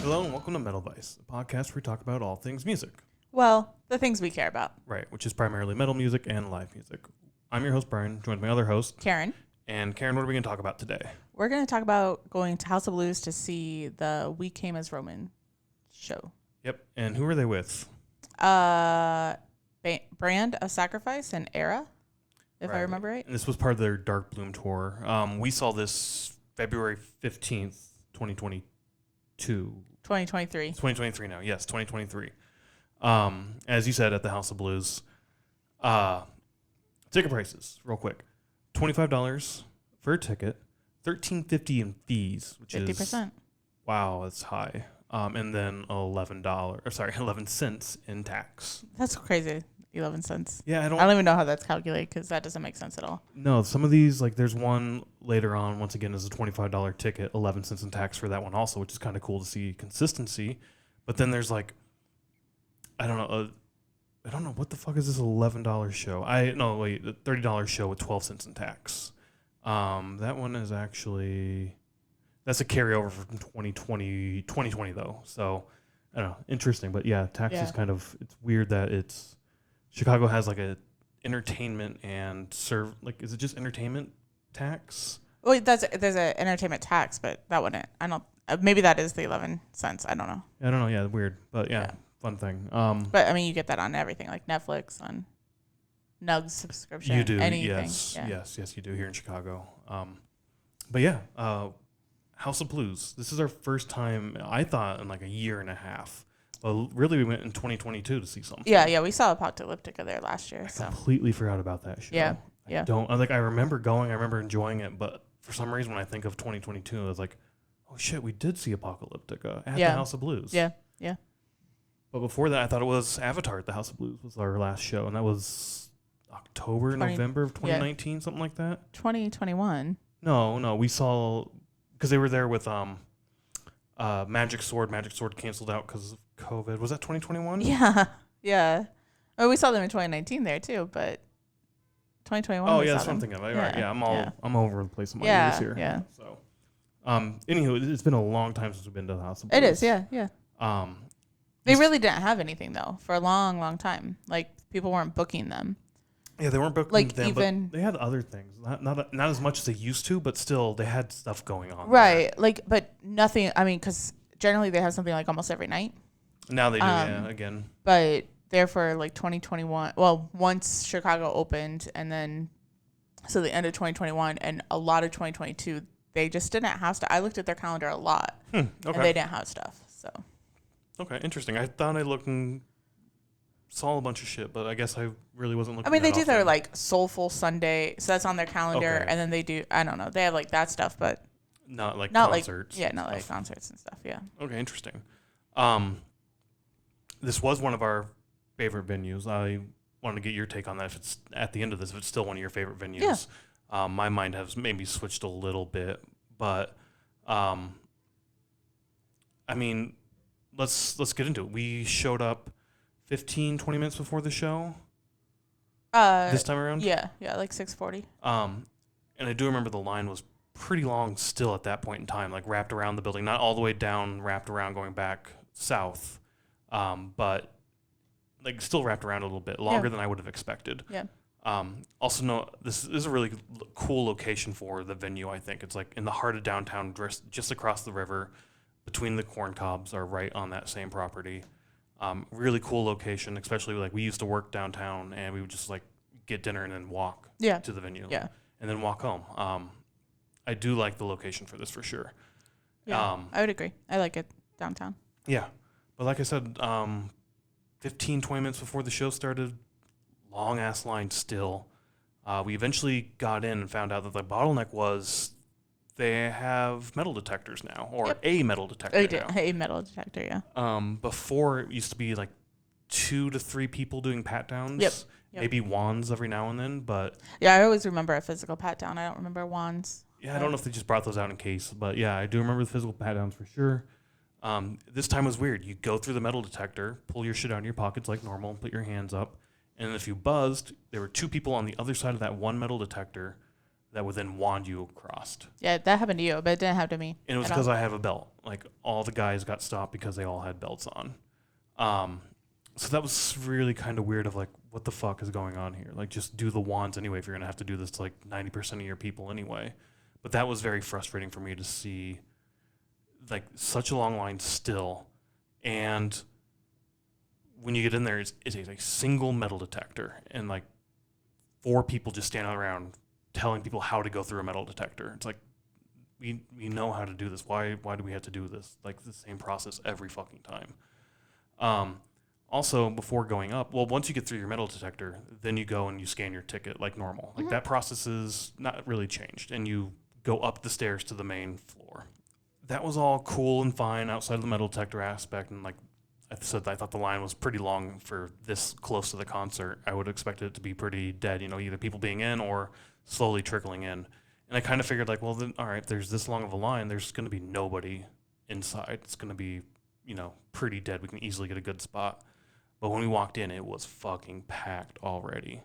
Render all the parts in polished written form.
Hello and welcome to Metal Vice, a podcast where we talk about all things music. Well, the things we care about. Right, which is primarily metal music and live music. I'm your host, Brian, joined by my other host, Karen. And Karen, what are we going to talk about today? We're going to talk about going to House of Blues to see the We Came as Roman show. Yep, and who are they with? Brand of Sacrifice and Erra, if I remember right. And this was part of their Darkbloom tour. We saw this February 15th, 2022. 2023. 2023 now, yes, 2023. As you said, at the House of Blues. Ticket prices, real quick. $25 for a ticket, $13.50 in fees, which 50%. is wow, that's high. And then $11 cents in tax. That's crazy. 11 cents. Yeah, I don't even know how that's calculated because that doesn't make sense at all. No, some of these, like there's one later on, once again, is a $25 ticket, 11 cents in tax for that one also, which is kind of cool to see consistency. But then there's like, I don't know, what the fuck is this $11 show? The $30 show with 12 cents in tax. That one is actually, that's a carryover from 2020 though. So, I don't know, interesting. But yeah, tax is kind of, it's weird that Chicago has like a entertainment and is it just entertainment tax? Well, there's an entertainment tax, but that wouldn't, maybe that is the 11 cents. I don't know. I don't know. Yeah, weird. But yeah. Fun thing. But I mean, you get that on everything, like Netflix, on Nugs subscription. You do, anything. Yes, you do here in Chicago. But yeah, House of Blues. This is our first time, I thought, in like a year and a half. Well, really, we went in 2022 to see something. Yeah, we saw Apocalyptica there last year. I completely forgot about that show. Yeah. I remember going, I remember enjoying it, but for some reason, when I think of 2022, I was like, oh shit, we did see Apocalyptica at the House of Blues. Yeah. But before that, I thought it was Avatar at the House of Blues was our last show, and that was November of 2019, something like that. 2021. No, we saw, because they were there with Magic Sword. Magic Sword canceled out because of COVID. Was that 2021? Yeah. Oh, we saw them in 2019 there too, but 2021. Oh yeah, that's something of it. Right. Yeah, I'm all over the place in my years here. Yeah. So, anywho, it's been a long time since we've been to the House of Blues. It is. Yeah. They really didn't have anything though for a long, long time. Like people weren't booking them. Yeah, they weren't booking like them, even, but they had other things. Not as much as they used to, but still they had stuff going on. Right. There. But nothing. I mean, because generally they have something like almost every night. Now they do, again. But there for like 2021. Well, once Chicago opened, and then so the end of 2021 and a lot of 2022, they just didn't have stuff. I looked at their calendar a lot, and they didn't have stuff. So. Okay, interesting. I thought I saw a bunch of shit, but I guess I really wasn't looking. I mean, they do their like Soulful Sunday, so that's on their calendar, okay. And then they do. I don't know. They have like that stuff, but not concerts. Not like concerts and stuff. Yeah. Okay, interesting. This was one of our favorite venues. I wanted to get your take on that. If it's at the end of this, if it's still one of your favorite venues, my mind has maybe switched a little bit, but I mean, let's get into it. We showed up 15, 20 minutes before the show. This time around. Yeah, like 6:40. And I do remember the line was pretty long still at that point in time, like wrapped around the building, not all the way down, wrapped around going back south. But like still wrapped around a little bit longer than I would have expected. Yeah. Also, this is a really cool location for the venue. I think it's like in the heart of downtown, just across the river, between the corn cobs are right on that same property. Really cool location, especially like we used to work downtown and we would just like get dinner and then walk to the venue. Yeah. And then walk home. I do like the location for this for sure. Yeah, I would agree. I like it downtown. Yeah. But like I said, 15, 20 minutes before the show started, long ass line still. We eventually got in and found out that the bottleneck was they have metal detectors now, or a metal detector now. A metal detector, yeah. Before it used to be like 2 to 3 people doing pat downs. Yep. Maybe wands every now and then, but yeah, I always remember a physical pat down. I don't remember wands. Yeah, I don't know if they just brought those out in case, but yeah, I do remember the physical pat downs for sure. This time was weird. You go through the metal detector, pull your shit out of your pockets like normal, put your hands up, and if you buzzed, there were 2 people on the other side of that one metal detector that would then wand you across. Yeah, that happened to you, but it didn't happen to me. And it was because I have a belt. Like, all the guys got stopped because they all had belts on. So that was really kind of weird of, like, what the fuck is going on here? Like, just do the wands anyway if you're going to have to do this to, like, 90% of your people anyway. But that was very frustrating for me to see, like, such a long line still. And when you get in there, it's a single metal detector. And, like, 4 people just standing around telling people how to go through a metal detector. It's like, we know how to do this. Why do we have to do this? Like, the same process every fucking time. Also, before going up, well, once you get through your metal detector, then you go and you scan your ticket like normal. Like, that process is not really changed. And you go up the stairs to the main floor. That was all cool and fine outside of the metal detector aspect. And, like I said, I thought the line was pretty long for this close to the concert. I would expect it to be pretty dead, either people being in or slowly trickling in. And I kind of figured, like, well, then, all right, there's this long of a line. There's going to be nobody inside. It's going to be, pretty dead. We can easily get a good spot. But when we walked in, it was fucking packed already.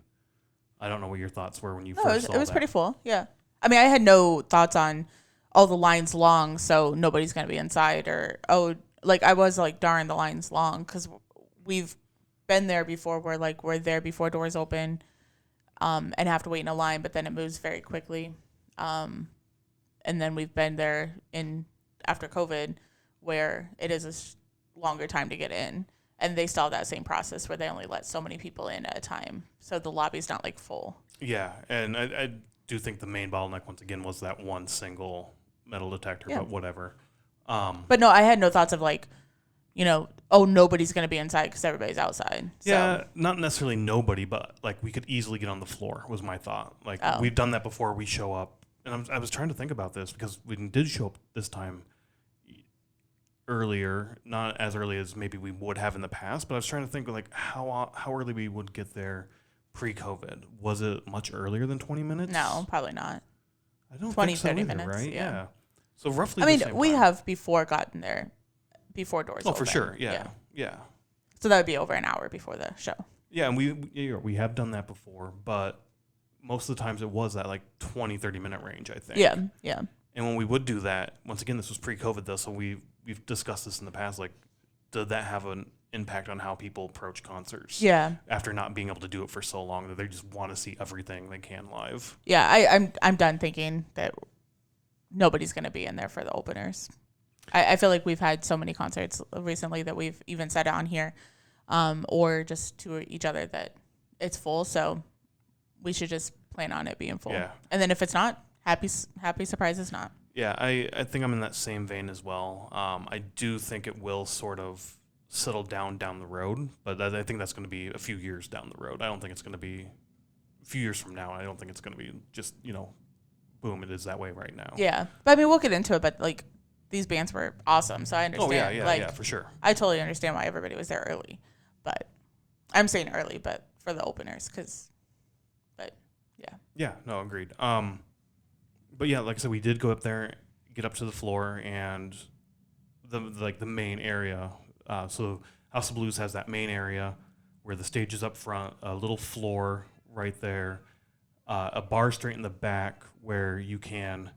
I don't know what your thoughts were when you first saw that. It was pretty full, yeah. I mean, I had no thoughts on, the line's long, so nobody's going to be inside. Or, I was like, darn, the line's long. Because we've been there before where, like, we're there before doors open and have to wait in a line, but then it moves very quickly. And then we've been there after COVID where it is a longer time to get in. And they still have that same process where they only let so many people in at a time. So the lobby's not, like, full. Yeah, and I do think the main bottleneck, once again, was that one single metal detector, but whatever. But no, I had no thoughts of, like, nobody's going to be inside because everybody's outside. Yeah, so. Not necessarily nobody, but, like, we could easily get on the floor was my thought. Like, we've done that before. We show up. And I was trying to think about this because we did show up this time earlier, not as early as maybe we would have in the past, but I was trying to think, like, how early we would get there pre-COVID. Was it much earlier than 20 minutes? No, probably not. I don't 20, think so 30 either, minutes, right? yeah. So roughly I mean, the same we time. have before gotten there, before doors open. Oh, for sure, yeah. So that would be over an hour before the show. Yeah, and we have done that before, but most of the times it was that, like, 20, 30-minute range, I think. Yeah. And when we would do that, once again, this was pre-COVID, though, so we've discussed this in the past, like, did that have an impact on how people approach concerts? Yeah. After not being able to do it for so long, that they just want to see everything they can live. Yeah, I'm done thinking that nobody's going to be in there for the openers. I feel like we've had so many concerts recently that we've even said it on here, or just to each other that it's full, so we should just plan on it being full. Yeah. And then if it's not, happy surprise it's not. Yeah, I think I'm in that same vein as well. I do think it will sort of settle down the road, but I think that's going to be a few years down the road. I don't think it's going to be a few years from now. I don't think it's going to be just, boom, it is that way right now. Yeah. But I mean, we'll get into it, but, like, these bands were awesome, so I understand. Oh, yeah, like, for sure. I totally understand why everybody was there early. But I'm saying early, but for the openers, but yeah. Yeah, no, agreed. But yeah, like I said, we did go up there, get up to the floor, and the main area. So House of Blues has that main area where the stage is up front, a little floor right there, a bar straight in the back where you can.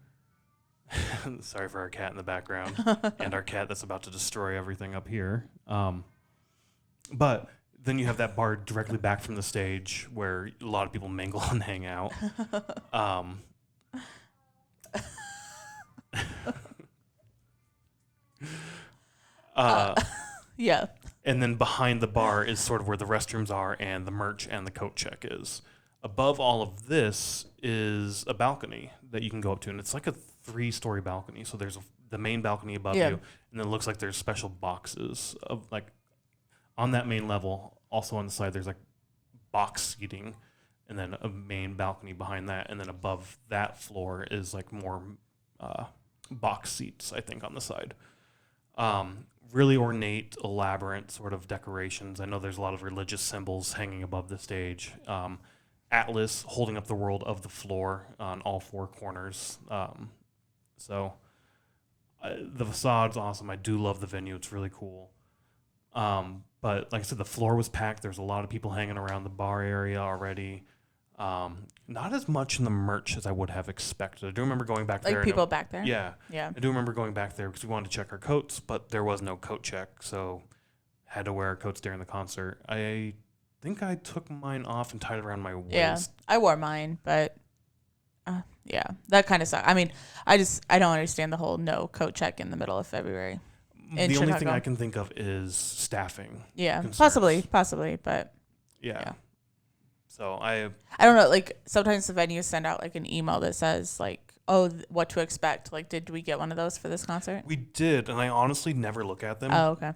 Sorry for our cat in the background and our cat that's about to destroy everything up here. But then you have that bar directly back from the stage where a lot of people mingle and hang out. Yeah. And then behind the bar is sort of where the restrooms are and the merch and the coat check is. Above all of this is a balcony that you can go up to, and it's like a 3-story balcony. So there's the main balcony above you, and then it looks like there's special boxes of, like, on that main level. Also on the side, there's, like, box seating, and then a main balcony behind that, and then above that floor is, like, more box seats, I think, on the side. Really ornate, elaborate sort of decorations. I know there's a lot of religious symbols hanging above the stage. Atlas holding up the world of the floor on all 4 corners. So the facade's awesome. I do love the venue. It's really cool. But like I said, the floor was packed. There's a lot of people hanging around the bar area already. Not as much in the merch as I would have expected. I do remember going back there. Like people back there. Yeah. Yeah. I do remember going back there because we wanted to check our coats, but there was no coat check, so had to wear our coats during the concert. I think I took mine off and tied it around my waist. Yeah. I wore mine, but yeah, that kind of sucks. I mean, I don't understand the whole no coat check in the middle of February. The only thing I can think of is staffing. Yeah, concerns. possibly, but Yeah. So I don't know. Like sometimes the venues send out like an email that says like, "Oh, what to expect." Like, did we get one of those for this concert? we did, and I honestly never look at them. Oh, okay.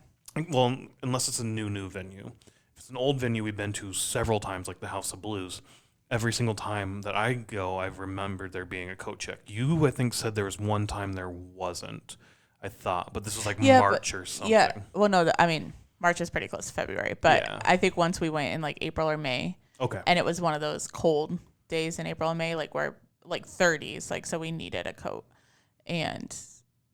Well, unless it's a new venue. If it's an old venue we've been to several times, like the House of Blues, every single time that I go, I've remembered there being a coat check. You, I think, said there was one time there wasn't. I thought, but this was like March or something. Yeah. Well, no, I mean, March is pretty close to February, but Yeah. I think once we went in like April or May, Okay. and it was one of those cold days in April and May, like where like 30s, like so we needed a coat, and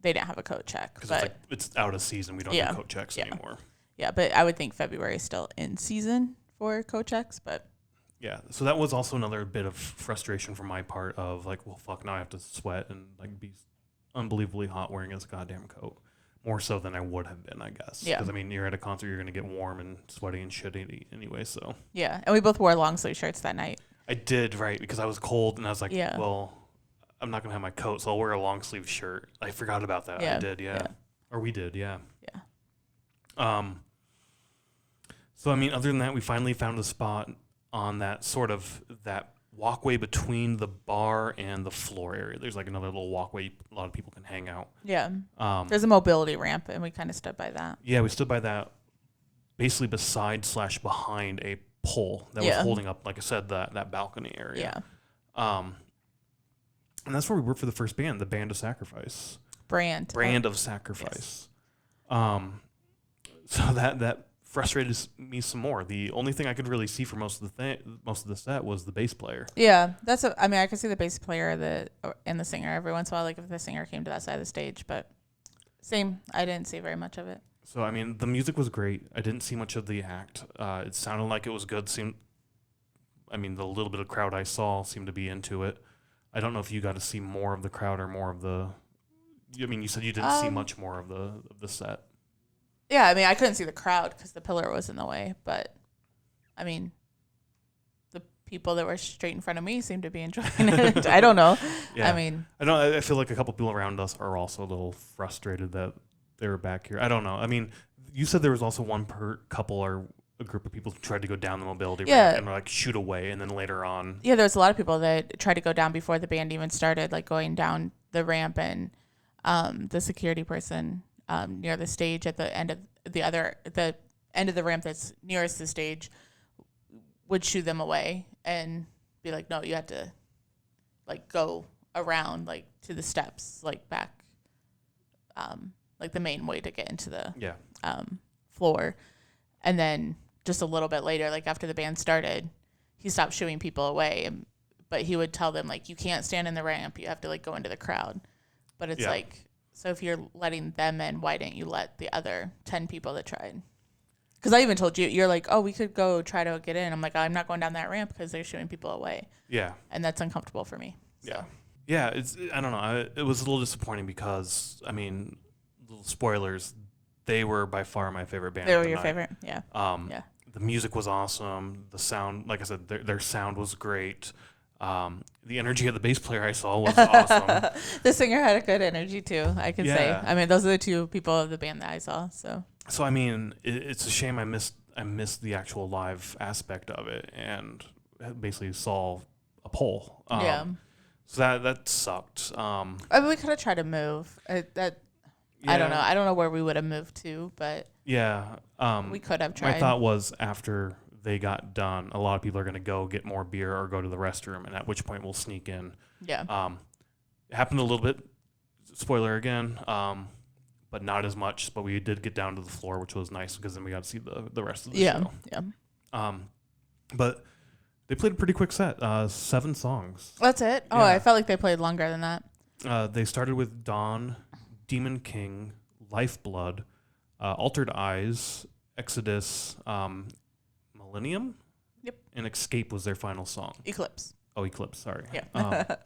they didn't have a coat check. Because it's out of season. We don't do coat checks anymore. Yeah, but I would think February is still in season for coat checks, but. Yeah, so that was also another bit of frustration from my part of like, well, fuck, now I have to sweat and like be unbelievably hot wearing this goddamn coat. More so than I would have been, I guess. Yeah. Because, I mean, you're at a concert, you're going to get warm and sweaty and shitty anyway, so. Yeah, and we both wore long sleeve shirts that night. I did, right, because I was cold and I was like, Yeah. well, I'm not going to have my coat, so I'll wear a long sleeve shirt. I forgot about that. Yeah. I did, yeah. Or we did, yeah. Yeah. So, I mean, other than that, we finally found a spot on that sort of that walkway between the bar and the floor area. There's like another little walkway a lot of people can hang out. Yeah. There's a mobility ramp, and we kind of stood by that. Yeah, we stood by that basically beside/behind a pole that was holding up, like I said, that balcony area. Yeah. And that's where we were for the first band, the Band of Sacrifice. Brand of Sacrifice. Yes. So that frustrated me some more. The only thing I could really see for most of the set was the bass player. Yeah, I mean, I could see the bass player and the singer every once in a while, like if the singer came to that side of the stage, but same, I didn't see very much of it. So, I mean, the music was great. I didn't see much of the act. It sounded like it was good. The little bit of crowd I saw seemed to be into it. I don't know if you got to see more of the crowd or more of the... I mean, you said you didn't see much more of the set. Yeah, I mean, I couldn't see the crowd because the pillar was in the way, but, I mean, the people that were straight in front of me seemed to be enjoying it. I don't know. Yeah. I mean... I feel like a couple people around us are also a little frustrated that they were back here. I don't know. I mean, you said there was also one per couple or a group of people who tried to go down the mobility ramp and like shoot away, and then later on... Yeah, there was a lot of people that tried to go down before the band even started, like going down the ramp, and the security person... near the stage at the end of the end of the ramp that's nearest the stage would shoo them away and be like, no, you have to like go around like to the steps, like back, like the main way to get into the floor. And then just a little bit later, like after the band started, he stopped shooing people away, but he would tell them like, you can't stand in the ramp, you have to like go into the crowd. But it's like, so if you're letting them in, why didn't you let the other 10 people that tried? Because I even told you, you're like, oh, we could go try to get in. I'm like, I'm not going down that ramp because they're shooing people away. Yeah. And that's uncomfortable for me. So. Yeah. Yeah, I don't know. It was a little disappointing because, I mean, little spoilers, they were by far my favorite band. They were your favorite? Yeah. Yeah. The music was awesome. The sound, like I said, their sound was great. The energy of the bass player I saw was awesome. The singer had a good energy too, I can say. I mean, those are the two people of the band that I saw. So I mean, it's a shame I missed the actual live aspect of it and basically saw a poll. So that sucked. I mean, we could have tried to move. I don't know. I don't know where we would have moved to, but we could have tried. My thought was after they got done, a lot of people are going to go get more beer or go to the restroom, and at which point we'll sneak in. Yeah. It happened a little bit, spoiler again, but not as much. But we did get down to the floor, which was nice because then we got to see the rest of the show. Yeah. But they played a pretty quick set, 7 songs. That's it? Oh, I felt like they played longer than that. They started with Dawn, Demon King, Lifeblood, Altered Eyes, Exodus, Millennium, Yep. And Escape was their final song. Eclipse. Oh, Eclipse. Sorry. Yeah.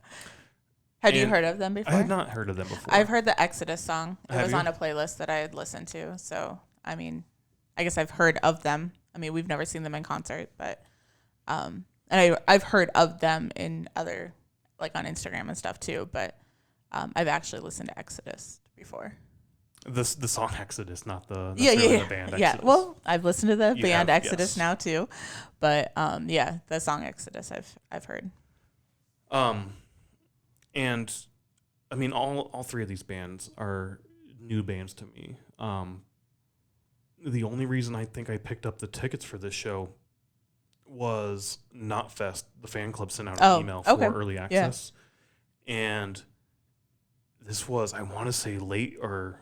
Had you heard of them before? I had not heard of them before. I've heard the Exodus song. It Have was you? on a playlist that I had listened to. So, I mean, I guess I've heard of them. I mean, we've never seen them in concert, but and I've heard of them in other, like on Instagram and stuff too. But I've actually listened to Exodus before. The song Exodus, not the Yeah. the band Exodus. Yeah. Well, I've listened to the band have, Exodus yes. now too, but yeah, the song Exodus I've heard. And I mean, all three of these bands are new bands to me. The only reason I think I picked up the tickets for this show was Knotfest. The fan club sent out an email for early access. Yeah. And this was, I want to say, late or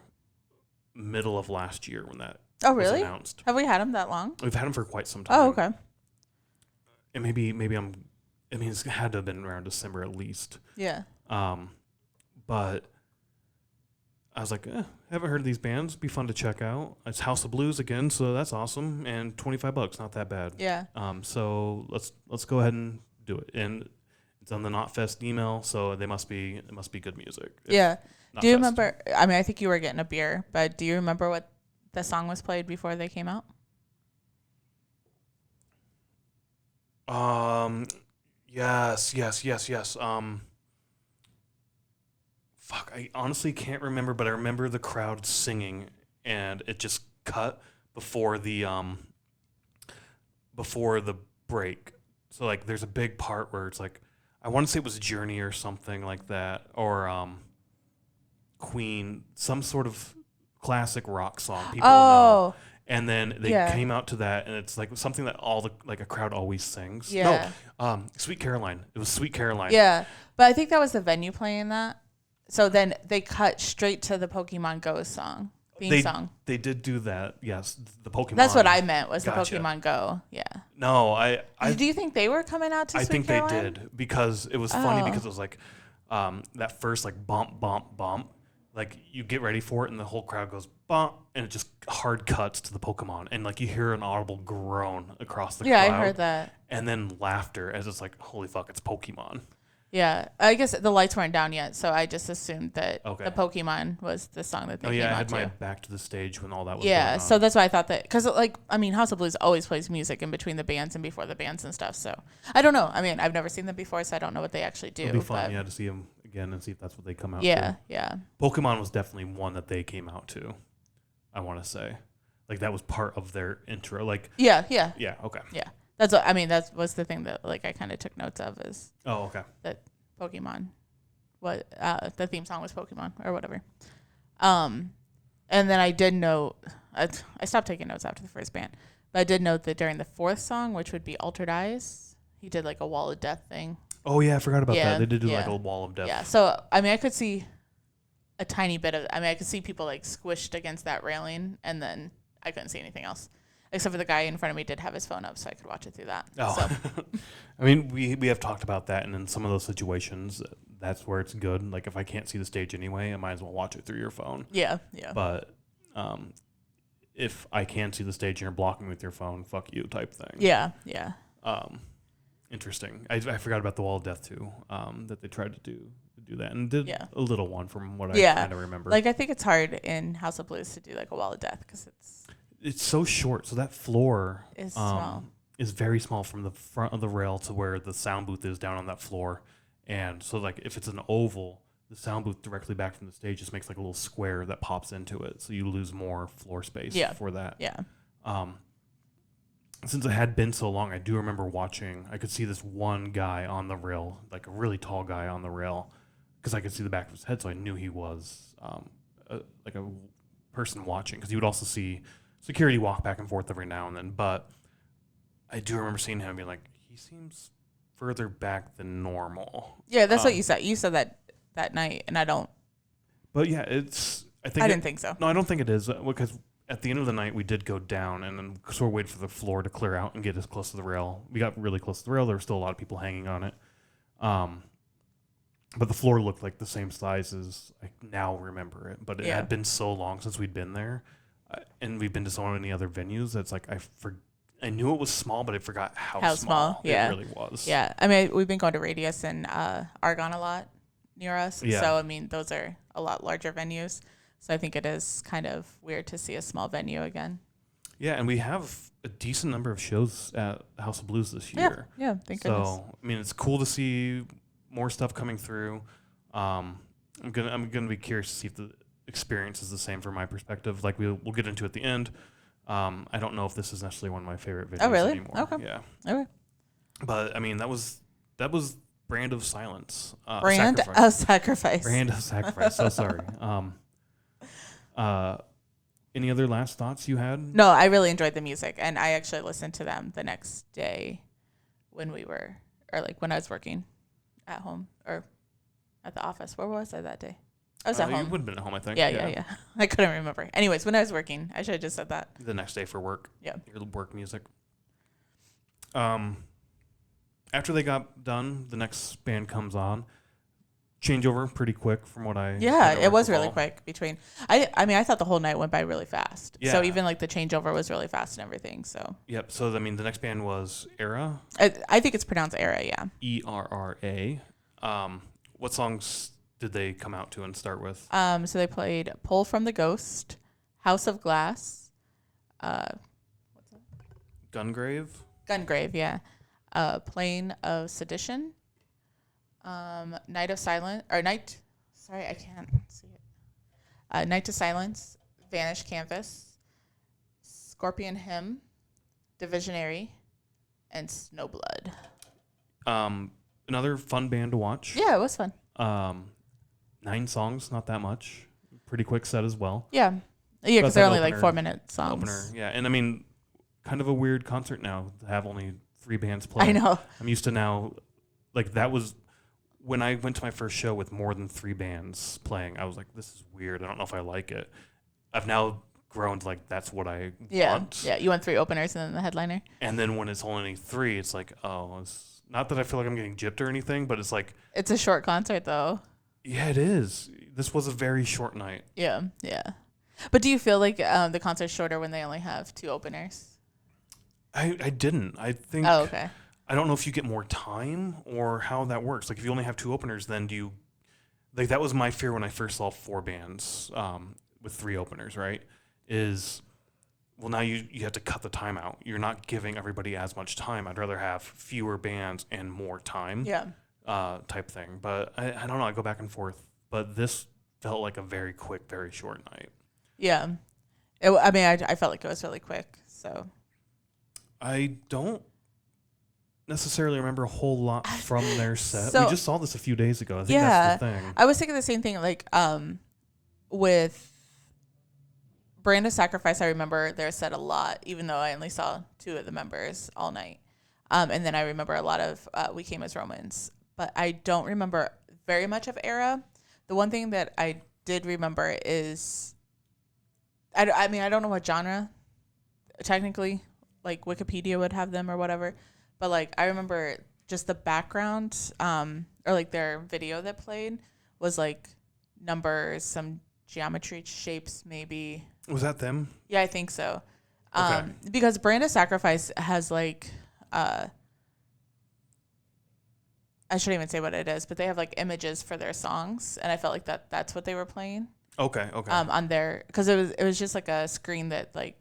middle of last year when that was announced. Have we had them that long? We've had them for quite some time. Oh, okay. And maybe it's had to have been around December at least. Yeah. But I was like, haven't heard of these bands. Be fun to check out. It's House of Blues again, so that's awesome. And $25, not that bad. Yeah. So let's go ahead and do it. And it's on the Knotfest email, so it must be good music. Yeah. Do you remember? I mean, I think you were getting a beer, but do you remember what the song was played before they came out? Yes. Fuck, I honestly can't remember, but I remember the crowd singing, and it just cut before the break. So like, there's a big part where it's like, I want to say it was Journey or something like that, or Queen, some sort of classic rock song people know. And then they came out to that, and it's like something that a crowd always sings. Yeah. No, Sweet Caroline. It was Sweet Caroline. Yeah, but I think that was the venue playing that. So then they cut straight to the Pokemon Go song, song. They did do that. Yes, the Pokemon. That's what I meant was Gotcha. the Pokemon Go. Yeah. No, do you think they were coming out to I Sweet think Caroline? they did, because it was funny, because it was like that first like bump, bump, bump. Like you get ready for it, and the whole crowd goes bump, and it just hard cuts to the Pokemon, and like you hear an audible groan across the crowd. Yeah, I heard that. And then laughter as it's like, holy fuck, it's Pokemon. Yeah, I guess the lights weren't down yet, so I just assumed that Okay. the Pokemon was the song that they came I out had to. my back to the stage when all that was going on. So that's why I thought that, because like, I mean, House of Blues always plays music in between the bands and before the bands and stuff. So I don't know. I mean, I've never seen them before, so I don't know what they actually do. It'll be fun, to see them again and see if that's what they come out to. Yeah. Pokemon was definitely one that they came out to, I want to say. Like, that was part of their intro. Like, Yeah, okay. Yeah. That's what, I mean, that was the thing that like I kind of took notes of, is Oh, okay. that Pokemon, what the theme song was Pokemon or whatever. And then I did note, I stopped taking notes after the first band, but I did note that during the fourth song, which would be Altered Eyes, he did like a wall of death thing. Oh, yeah, I forgot about that. They did do like a wall of death. Yeah, so I mean, I could see a tiny bit of, I mean, I could see people like squished against that railing, and then I couldn't see anything else. Except for the guy in front of me did have his phone up, so I could watch it through that. Oh, so. I mean, we have talked about that, and in some of those situations, that's where it's good. Like, if I can't see the stage anyway, I might as well watch it through your phone. Yeah. But if I can see the stage and you're blocking with your phone, fuck you type thing. Yeah. Interesting. I forgot about the wall of death too. That they tried to do that, and did a little one from what I kind of remember. Like, I think it's hard in House of Blues to do like a wall of death, because it's so short. So that floor is small. Is very small from the front of the rail to where the sound booth is down on that floor. And so, like, if it's an oval, the sound booth directly back from the stage just makes like a little square that pops into it. So you lose more floor space for that. Yeah. Since it had been so long, I do remember watching, I could see this one guy on the rail, like a really tall guy on the rail, because I could see the back of his head, so I knew he was like a person watching, because you would also see security walk back and forth every now and then. But I do remember seeing him and being like, he seems further back than normal. Yeah, that's what you said. You said that night, and I don't. But yeah, I didn't think so. No, I don't think it is, because at the end of the night, we did go down, and then sort of waited for the floor to clear out and get as close to the rail. We got really close to the rail. There were still a lot of people hanging on it. But the floor looked like the same size as I now remember it. But it had been so long since we'd been there. And we've been to so many other venues that's like, I knew it was small, but I forgot how How small, yeah. it really was. Yeah. I mean, we've been going to Radius and Argonne a lot near us. Yeah. So, I mean, those are a lot larger venues. So I think it is kind of weird to see a small venue again. Yeah, and we have a decent number of shows at House of Blues this year. Yeah, thank goodness. So, I mean, it's cool to see more stuff coming through. I'm gonna be curious to see if the experience is the same from my perspective. Like we'll get into at the end. I don't know if this is necessarily one of my favorite videos anymore. Okay. Yeah. Okay. But I mean, that was Brand of Silence. Brand Sacrifice. of Sacrifice. Brand of Sacrifice. So sorry. Any other last thoughts you had? No, I really enjoyed the music, and I actually listened to them the next day when I was working at home or at the office. Where was I that day? I was at home. You would have been at home, I think. Yeah. I couldn't remember. Anyways, when I was working, I should have just said that. The next day for work. Yeah. Your work music. After they got done, the next band comes on. Changeover pretty quick from what I it was really quick between. I mean, I thought the whole night went by really fast. Yeah. So even like the changeover was really fast and everything. So. Yep. So I mean, the next band was Erra. I think it's pronounced Erra. Yeah. ERRA. What songs did they come out to and start with? So they played "Pull from the Ghost," "House of Glass," what's that? Gungrave. Gungrave, yeah. "Plane of Sedition," "Night of Silence," or "Night." Sorry, I can't see it. "Night to Silence," "Vanished Canvas," "Scorpion Hymn," "Divisionary," and "Snowblood." Another fun band to watch. Yeah, it was fun. 9 songs, not that much. Pretty quick set as well. Yeah, because they're only like 4-minute songs. Opener, yeah, and I mean, kind of a weird concert now to have only 3 bands play. I know. I'm used to now, like that was when I went to my first show with more than 3 bands playing. I was like, this is weird. I don't know if I like it. I've now grown to like that's what I want. Yeah, you want 3 openers and then the headliner. And then when it's only 3, it's like, oh, it's not that I feel like I'm getting gypped or anything, but it's like it's a short concert though. Yeah, it is. This was a very short night. Yeah. But do you feel like the concert's shorter when they only have 2 openers? I didn't. I think. Oh, okay. I don't know if you get more time or how that works. Like, if you only have 2 openers, then do you? Like, that was my fear when I first saw 4 bands with 3 openers. Right? Well, now you have to cut the time out. You're not giving everybody as much time. I'd rather have fewer bands and more time. Yeah. Type thing. But I don't know. I go back and forth. But this felt like a very quick, very short night. Yeah. I felt like it was really quick. So. I don't necessarily remember a whole lot from their set. So, we just saw this a few days ago. I think that's the thing. I was thinking the same thing. Like with Brand of Sacrifice, I remember their set a lot, even though I only saw 2 of the members all night. And then I remember a lot of We Came as Romans. But I don't remember very much of Erra. The one thing that I did remember is, I mean, I don't know what genre, technically, like Wikipedia would have them or whatever. But like, I remember just the background, or like their video that played was like numbers, some geometry shapes, maybe. Was that them? Yeah, I think so. Okay. Because Brand of Sacrifice has like, I shouldn't even say what it is, but they have like images for their songs, and I felt like that's what they were playing. Okay. On their, because it was just like a screen that like.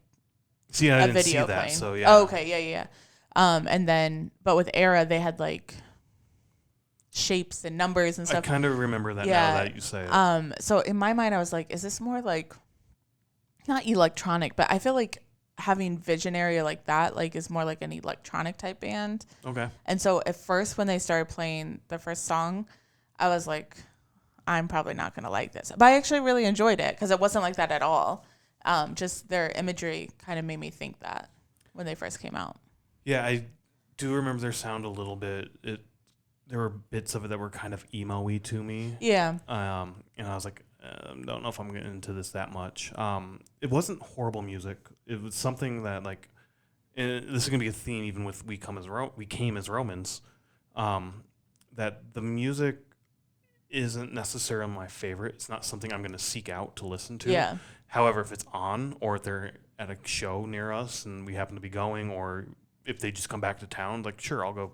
See, I a didn't video see that, playing. so yeah. Oh, okay, yeah. And then, but with Erra, they had like shapes and numbers and stuff. I kind of remember that now that you say it. So in my mind, I was like, is this more like, not electronic, but I feel like having Visionary like that, like, is more like an electronic type band. Okay. And so at first, when they started playing the first song, I was like, I'm probably not going to like this. But I actually really enjoyed it because it wasn't like that at all. Just their imagery kind of made me think that when they first came out. Yeah, I do remember their sound a little bit. There were bits of it that were kind of emo-y to me. Yeah. And I was like, don't know if I'm getting into this that much. It wasn't horrible music. It was something that, like, and this is going to be a theme even with We Came as Romans, that the music isn't necessarily my favorite. It's not something I'm going to seek out to listen to. Yeah. However, if it's on or if they're at a show near us and we happen to be going, or if they just come back to town, like, sure, I'll go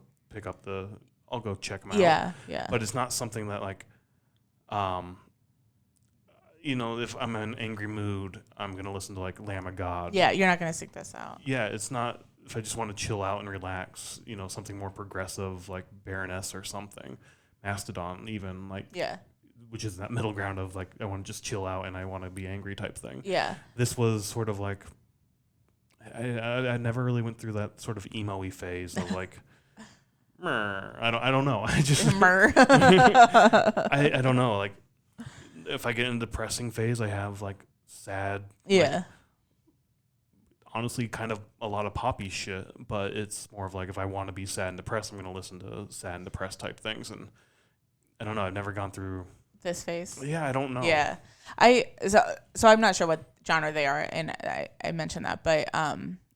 check them out. Yeah, yeah. But it's not something that, like, if I'm in an angry mood, I'm going to listen to, like, Lamb of God. Yeah, you're not going to seek this out. Yeah, it's not, if I just want to chill out and relax, something more progressive, like Baroness or something, Mastodon even, like, Yeah. which is that middle ground of, like, I want to just chill out and I want to be angry type thing. Yeah. This was sort of like, I never really went through that sort of emo-y phase of, like, I don't know. I just I don't know. Like, if I get in a depressing phase, I have, like, sad. Yeah. Like, honestly, kind of a lot of poppy shit, but it's more of like, if I want to be sad and depressed, I'm going to listen to sad and depressed type things. And I don't know. I've never gone through this phase. Yeah, I don't know. Yeah. So I'm not sure what genre they are, and I mentioned that, but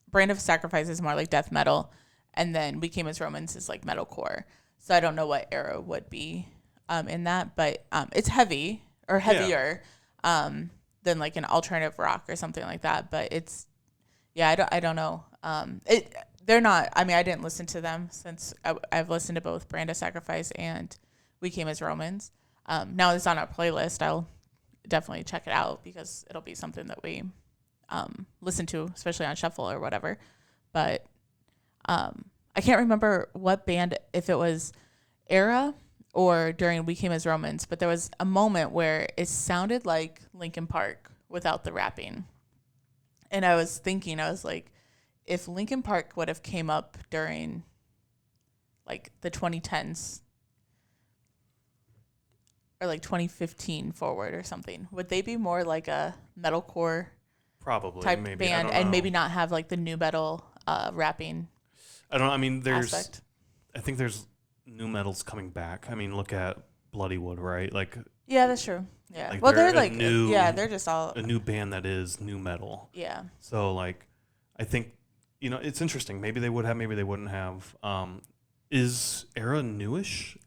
Brand of Sacrifice is more like death metal, and then We Came as Romans is like metalcore. So I don't know what Erra would be in that, but it's heavy or heavier than like an alternative rock or something like that. But it's I don't know. They're not. I mean, I didn't listen to them since I've listened to both Brand of Sacrifice and We Came as Romans. Now it's on our playlist. I'll definitely check it out because it'll be something that we listen to, especially on shuffle or whatever. But I can't remember what band, if it was Erra or during We Came as Romans, but there was a moment where it sounded like Linkin Park without the rapping. And I was thinking, I was like, if Linkin Park would have came up during like the 2010s or like 2015 forward or something, would they be more like a metalcore probably type maybe band and maybe not have like the new metal rapping? I don't know. I mean, aspect? I think there's new metals coming back. I mean, look at Bloodywood, right? Like, yeah, that's true. Yeah. Like Well, they're they're like new- they're just all a new band that is new metal. yeah. So, like, I think, it's interesting. Maybe they would have, maybe they wouldn't have. Is Erra newish?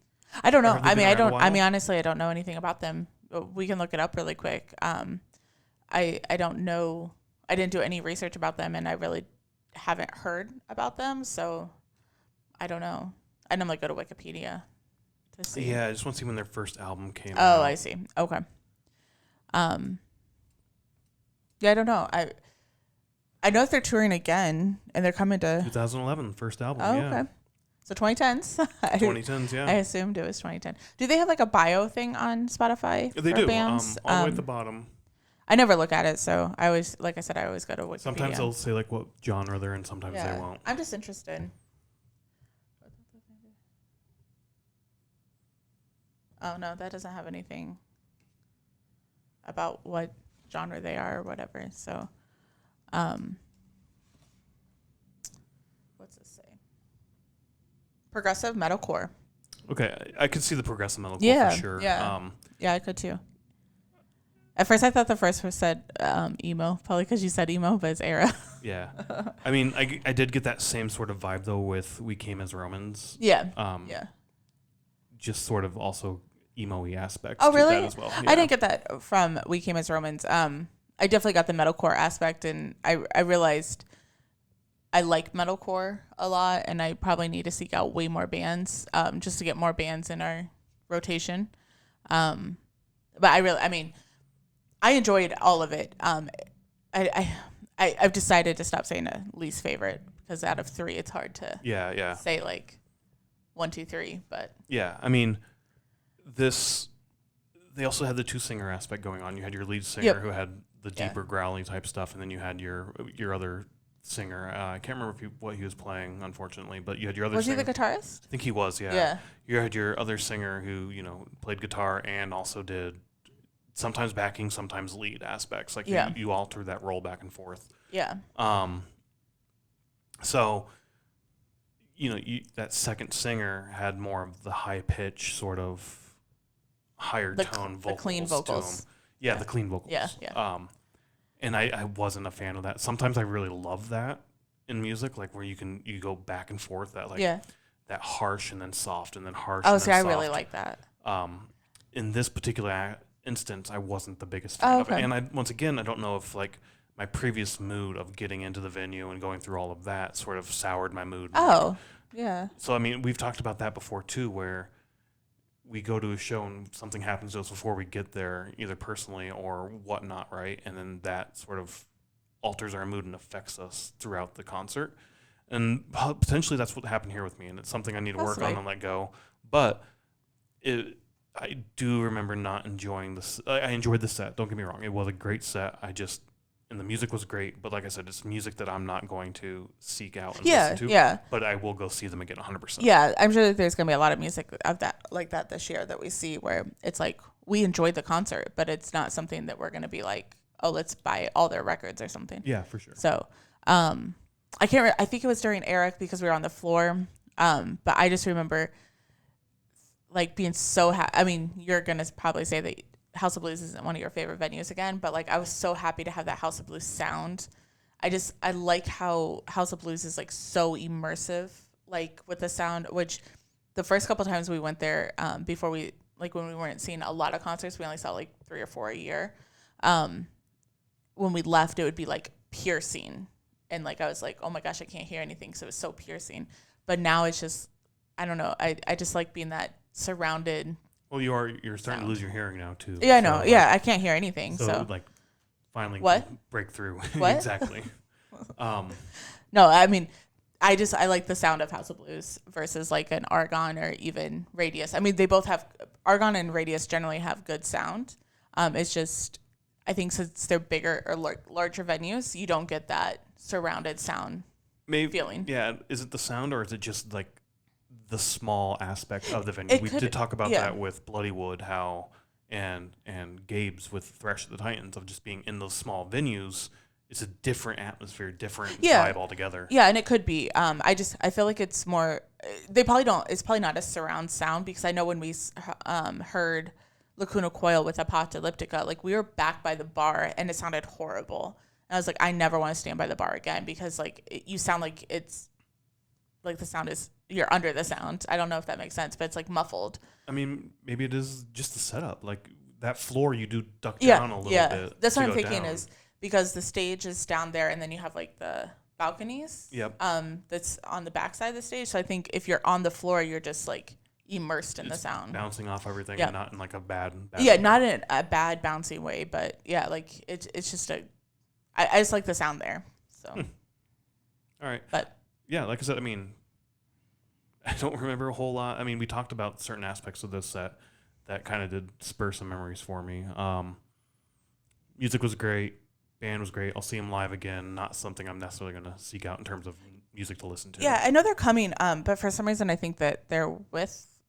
I don't know. Have they I mean, been I around a don't. I while? mean, honestly, I don't know anything about them. We can look it up really quick. I don't know. I didn't do any research about them, and I really haven't heard about them. So I don't know. I normally go to Wikipedia to see. Yeah, I just want to see when their first album came out. Oh, I see. Okay. Yeah, I don't know. I know if they're touring again and they're coming to 2011, first album. Oh, yeah. okay. So 2010s. 2010s, yeah. I assumed it was 2010. Do they have like a bio thing on Spotify They for do. bands? All the way at the bottom. I never look at it, so I always, like I said, I always go to Wikipedia. Sometimes they'll say, like, what genre they're in. Sometimes they won't. I'm just interested. Oh, no, that doesn't have anything about what genre they are or whatever. So, what's this say? Progressive metalcore. Okay, I could see the progressive metalcore Yeah, for sure. yeah. Yeah, I could too. At first, I thought the first one said emo, probably because you said emo, but it's Erra. Yeah. I mean, I did get that same sort of vibe, though, with We Came as Romans. Yeah. Yeah. Just sort of also emo-y aspects Oh, to really? that as well. I didn't get that from We Came as Romans. I definitely got the metalcore aspect, and I realized I like metalcore a lot, and I probably need to seek out way more bands just to get more bands in our rotation. But I enjoyed all of it. I've decided to stop saying a least favorite because out of three, it's hard to say like 1, 2, 3. But yeah, I mean, they also had the two singer aspect going on. You had your lead singer who had the deeper growly type stuff, and then you had your other singer. I can't remember what he was playing, unfortunately, but you had your other singer. Was he the guitarist? I think he was, yeah. Yeah. You had your other singer who, played guitar and also did sometimes backing, sometimes lead aspects. Like you alter that role back and forth. Yeah. So, that second singer had more of the high pitch sort of higher tone vocals. The clean vocals. To him. Yeah, the clean vocals. Yeah. And I wasn't a fan of that. Sometimes I really love that in music, like where you go back and forth, that that harsh and then soft and then harsh. Oh, and see, then I soft. really like that. In this particular instance, I wasn't the biggest fan of it. Okay. And once again, I don't know if like my previous mood of getting into the venue and going through all of that sort of soured my mood. Oh, yeah. So I mean, we've talked about that before too, where we go to a show and something happens to us before we get there, either personally or whatnot, right? And then that sort of alters our mood and affects us throughout the concert. And potentially that's what happened here with me, and it's something I need to work on and let go. But I do remember not enjoying this. I enjoyed the set. Don't get me wrong; it was a great set. And the music was great. But like I said, it's music that I'm not going to seek out and listen to. Yeah. But I will go see them again, 100%. Yeah, I'm sure that there's gonna be a lot of music of that like that this year that we see where it's like we enjoyed the concert, but it's not something that we're gonna be like, oh, let's buy all their records or something. Yeah, for sure. So, I can't. I think it was during Erra because we were on the floor. But I just remember like being so happy. I mean, you're gonna probably say that House of Blues isn't one of your favorite venues again, but like I was so happy to have that House of Blues sound. I like how House of Blues is like so immersive, like with the sound. Which the first couple times we went there, before we like when we weren't seeing a lot of concerts, we only saw like 3 or 4 a year. When we left, it would be like piercing, and like I was like, oh my gosh, I can't hear anything, so it was so piercing. But now it's just, I don't know, I just like being that surrounded. Well, you're starting to lose your hearing now too. Yeah, I know. Yeah, I can't hear anything. So like, finally, what? Break through. What? Exactly. No, I mean, I like the sound of House of Blues versus like an Argon or even Radius. I mean, they both have, Argon and Radius generally have good sound. It's just, I think since they're bigger or larger venues, you don't get that surrounded sound feeling. Yeah. Is it the sound, or is it just like the small aspect of the venue? We did talk about that with Bloodywood, how and Gabe's with Thresh of the Titans, of just being in those small venues. It's a different atmosphere, different vibe altogether. Yeah, and it could be. I feel like it's more. They probably don't. It's probably not a surround sound, because I know when we heard Lacuna Coil with Apocalyptica, like we were back by the bar and it sounded horrible. And I was like, I never want to stand by the bar again, because like you sound like it's like the sound is, you're under the sound. I don't know if that makes sense, but it's like muffled. I mean, maybe it is just the setup. Like that floor, you do duck down a little bit. That's what I'm thinking is because the stage is down there and then you have like the balconies. Yep. That's on the backside of the stage. So I think if you're on the floor, you're just like immersed in the sound, bouncing off everything, and not in like a bad way. Not in a bad bouncy way, but yeah, like it's just I just like the sound there. So all right, but yeah, like I said, I mean, I don't remember a whole lot. I mean, we talked about certain aspects of this set that kind of did spur some memories for me. Music was great, band was great. I'll see them live again. Not something I'm necessarily going to seek out in terms of music to listen to. Yeah, I know they're coming, but for some reason I think that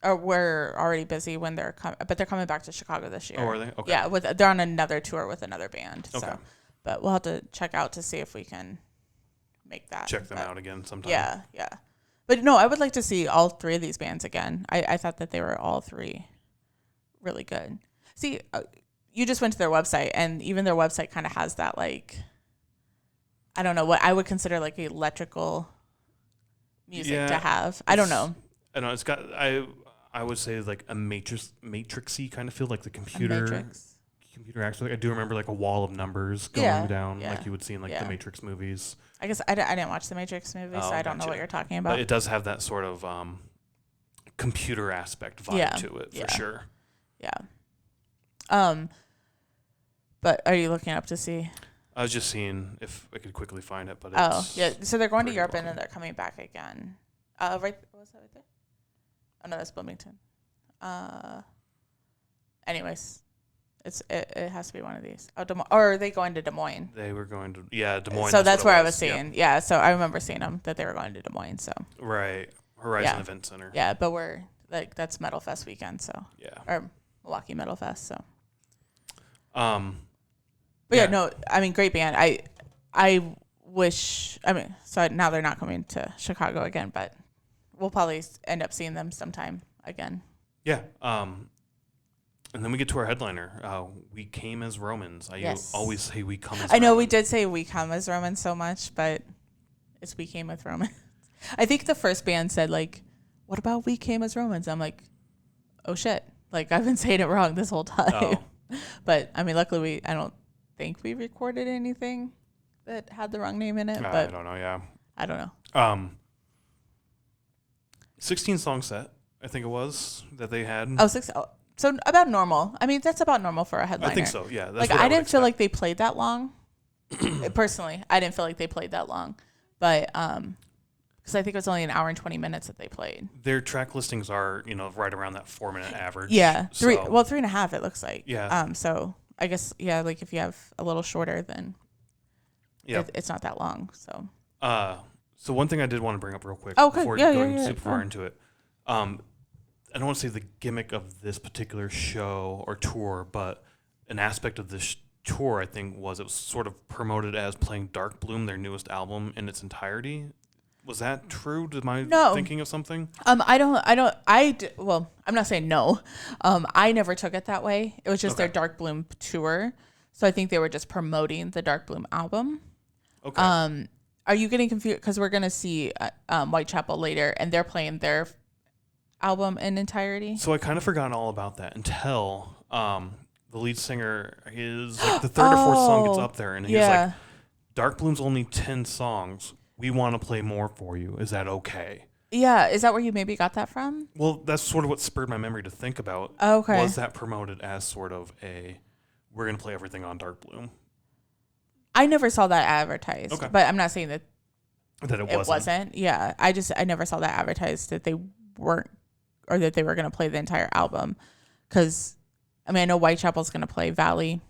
we're already busy when they're coming, but they're coming back to Chicago this year. Oh, are they? Okay. Yeah, they're on another tour with another band. Okay. So, but we'll have to check out to see if we can make that. Check them out again sometime. Yeah. But no, I would like to see all 3 of these bands again. I thought that they were all 3 really good. See, you just went to their website, and even their website kind of has that, like, I don't know, what I would consider like electrical music to have. I don't know. I know it's got, I would say like a matrixy kind of feel, like the computer actually. I do remember like a wall of numbers going down, like you would see in like the Matrix movies. I guess I didn't watch the Matrix movies, so I don't know what you're talking about. But it does have that sort of computer aspect vibe to it, for sure. Yeah. But are you looking up to see? I was just seeing if I could quickly find it, but so they're going to Europe and then they're coming back again. Right, what was that right there? Oh no, that's Bloomington. Anyways, it has to be one of these. Oh, or are they going to Des Moines? They were going to Des Moines. So that's where I was seeing. Yeah, so I remember seeing them that they were going to Des Moines. So right, Horizon Event Center. Yeah, but we're like that's Metal Fest weekend, so or Milwaukee Metal Fest, so. But yeah, no, I mean, great band. I wish, I mean, so now they're not coming to Chicago again, but we'll probably end up seeing them sometime again. Yeah. And then we get to our headliner. We came as Romans. I always say we come as Romans. I know we did say we come as Romans so much, but it's we came with Romans. I think the first band said, like, what about we came as Romans? I'm like, oh shit. Like, I've been saying it wrong this whole time. Oh. But I mean, luckily I don't think we recorded anything. that had the wrong name in it, I but don't know. Yeah. I don't know. 16 song set, I think it was that they had. So about normal. I mean, that's about normal for a headliner. I think so. Yeah. That's Like what I would didn't feel expect. like they played that long. Personally, I didn't feel like they played that long, but because I think it was only an hour and 20 minutes that they played. Their track listings are, right around that 4-minute average. Yeah, So, 3.5. It looks like. Yeah. So I guess like if you have a little shorter, then it's not that long. So. So one thing I did want to bring up real quick Okay. before going super far into it. I don't want to say the gimmick of this particular show or tour, but an aspect of this tour, I think, was it was sort of promoted as playing Darkbloom, their newest album, in its entirety. Was that true? Am I thinking of something? Well, I'm not saying no. I never took it that way. It was just their Darkbloom tour. So I think they were just promoting the Darkbloom album. Okay. Are you getting confused? Because we're going to see Whitechapel later, and they're playing their album in entirety. So I kind of forgot all about that until the lead singer is like the third or fourth song gets up there, and he's like, Darkbloom's only 10 songs. We want to play more for you. Is that okay? Yeah. Is that where you maybe got that from? Well, that's sort of what spurred my memory to think about. Okay. Was that promoted as sort of we're going to play everything on Darkbloom? I never saw that advertised. Okay. But I'm not saying that it wasn't. Yeah. I never saw that advertised that they weren't, or that they were going to play the entire album. Because, I mean, I know Whitechapel's going to play Valley.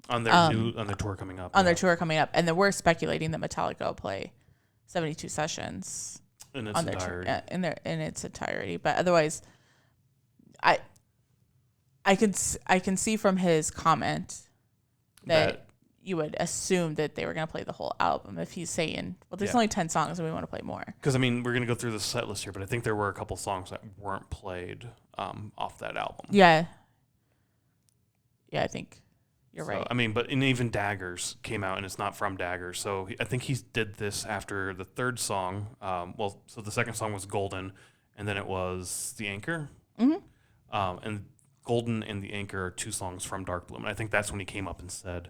On their tour coming up. Their tour coming up. And then we're speculating that Metallica will play 72 sessions in its entirety. In its entirety. But otherwise, I can see from his comment that you would assume that they were going to play the whole album if he's saying, well, there's only 10 songs and we want to play more. Because, I mean, we're going to go through the set list here, but I think there were a couple songs that weren't played off that album. Yeah. Yeah, I think you're right. I mean, and even Daggers came out, and it's not from Daggers. So I think he did this after the third song. So the second song was Golden, and then it was The Anchor. Mm-hmm. And Golden and The Anchor are 2 songs from Darkbloom. And I think that's when he came up and said,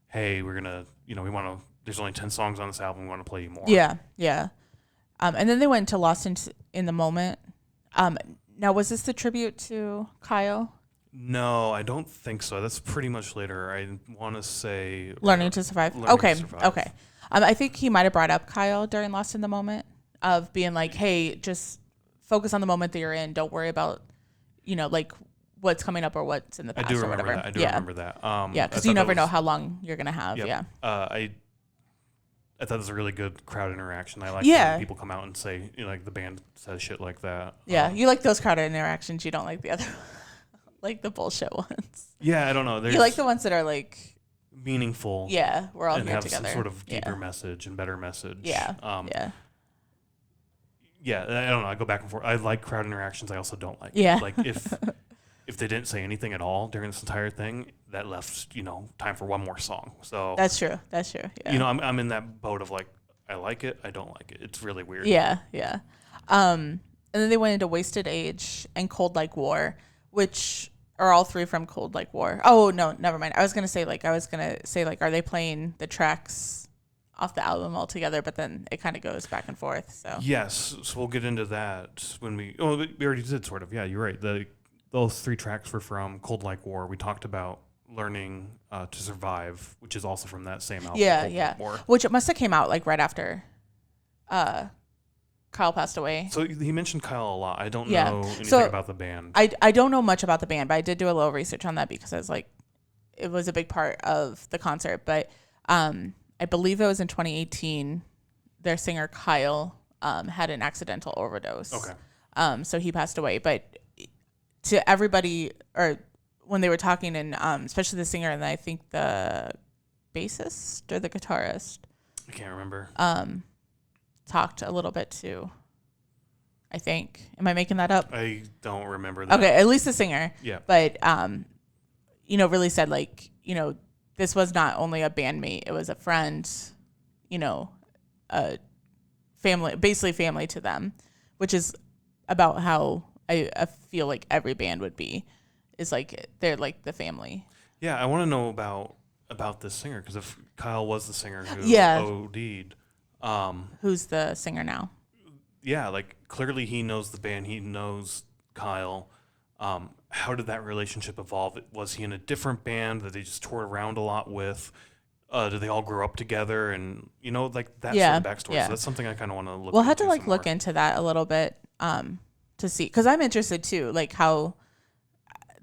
hey, we're going to, we want to, there's only 10 songs on this album. We want to play you more. Yeah, yeah. And then they went to Lost in the Moment. Now, was this the tribute to Kyle? No, I don't think so. That's pretty much later. I want to say... Learning to Survive? Okay. I think he might have brought up Kyle during Lost in the Moment of being like, hey, just focus on the moment that you're in. Don't worry about, like what's coming up or what's in the past or whatever. I do remember that. Yeah, because you never know how long you're going to have. Yep. Yeah. I thought it was a really good crowd interaction. I like when people come out and say, like the band says shit like that. Yeah, you like those crowd interactions. You don't like the other like the bullshit ones. Yeah, I don't know. You like the ones that are like meaningful. Yeah, we're all and here have together. Some sort of deeper message and better message. Yeah. Yeah, I don't know. I go back and forth. I like crowd interactions. I also don't like. Yeah. Like if they didn't say anything at all during this entire thing, that left time for one more song. So that's true. Yeah. I'm in that boat of like I like it, I don't like it. It's really weird. Yeah. And then they went into Wasted Age and Cold Like War, which are all 3 from Cold Like War. Oh no, never mind. I was gonna say are they playing the tracks off the album altogether? But then it kind of goes back and forth. So yes, so we'll get into that when we already did sort of. Yeah, you're right. Those 3 tracks were from Cold Like War. We talked about Learning to Survive, which is also from that same album. Yeah. Which it must have came out like right after Kyle passed away. So he mentioned Kyle a lot. I don't know anything about the band. I don't know much about the band, but I did do a little research on that because I was like, it was a big part of the concert. But I believe it was in 2018, their singer Kyle had an accidental overdose. Okay. So he passed away. But to everybody, or when they were talking, and especially the singer and I think the bassist or the guitarist, I can't remember. Talked a little bit too. I think. Am I making that up? I don't remember that. Okay, at least the singer. Yeah. But really said like, this was not only a bandmate, it was a friend, a family, basically family to them, which is about how I feel like every band would be, is like they're like the family. Yeah, I want to know about about this singer, because if Kyle was the singer who Yeah. OD'd, Who's the singer now? yeah, like clearly he knows the band, he knows Kyle. How did that relationship evolve? Was he in a different band that they just toured around a lot with? Did they all grow up together? And like that sort of backstory. Yeah. So that's something I kind of want to look. We'll have to into like some look more. into that a little bit to see, because I'm interested too, like how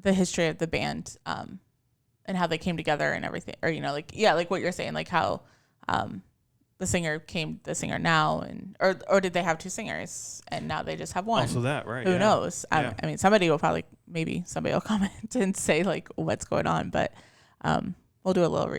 the history of the band and how they came together and everything, or like what you're saying, like how the singer now, and or did they have two singers and now they just have one? Also that, right? Who yeah. knows? Yeah. I mean, somebody will comment and say like what's going on, but we'll do a little.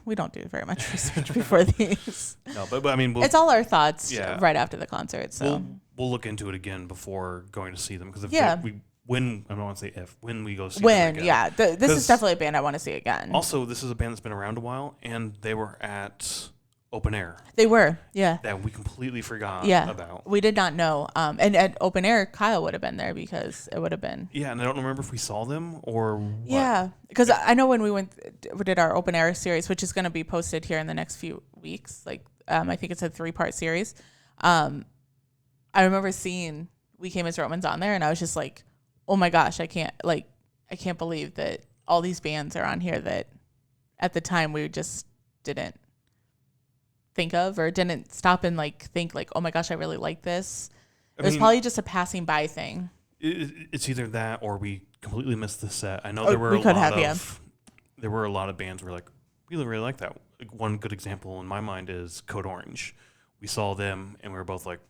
We don't do very much research before these. No, but I mean, It's all our thoughts Yeah. right after the concert. So we'll look into it again before going to see them, because Yeah. when I don't want to say if, when we go see them when, again. yeah, this 'Cause is definitely a band I want to see again. Also, this is a band that's been around a while, and they were at Open Air They were, yeah. that we completely forgot Yeah. about. We did not know. And at Open Air, Kyle would have been there because it would have been. Yeah, and I don't remember if we saw them or what. Yeah, because I know when we did our Open Air series, which is going to be posted here in the next few weeks. Like, I think it's a 3-part series. I remember seeing We Came as Romans on there, and I was just like, oh my gosh, I can't believe that all these bands are on here that at the time we just didn't think of, or didn't stop and like think like, oh my gosh, I really like this. It was probably just a passing by thing. It's either that or we completely missed the set. I know Oh, there were we a could lot have, yeah. of there were a lot of bands where like we really like that. Like, one good example in my mind is Code Orange. We saw them and we were both like,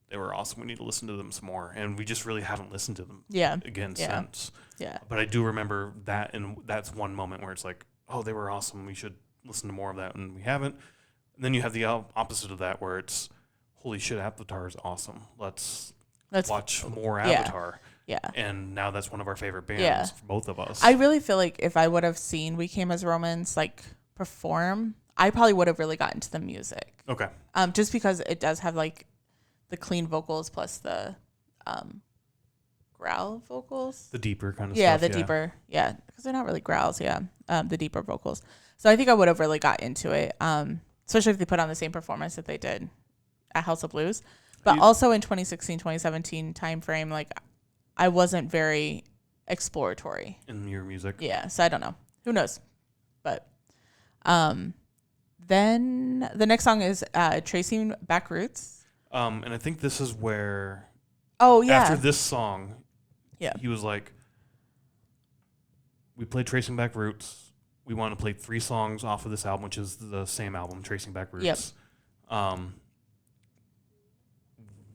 they were awesome. We need to listen to them some more, and we just really haven't listened to them again since. Yeah. But I do remember that, and that's one moment where it's like, oh, they were awesome. We should listen to more of that, and we haven't. And then you have the opposite of that, where it's, holy shit, Avatar is awesome. Let's watch more Avatar. Yeah. And now that's one of our favorite bands Yeah. for both of us. I really feel like if I would have seen We Came as Romans like perform, I probably would have really gotten to the music. Okay. Just because it does have like the clean vocals plus the growl vocals. The deeper kind of Yeah, stuff. the deeper. Yeah, because they're not really growls. Yeah, the deeper vocals. So I think I would have really got into it, especially if they put on the same performance that they did at House of Blues. But also in 2016, 2017 time frame, like I wasn't very exploratory in your music. Yeah, so I don't know. Who knows? But then the next song is Tracing Back Roots. And I think this is where Oh, yeah. after this song, Yeah. he was like, we played Tracing Back Roots. We want to play 3 songs off of this album, which is the same album, Tracing Back Roots. Yep.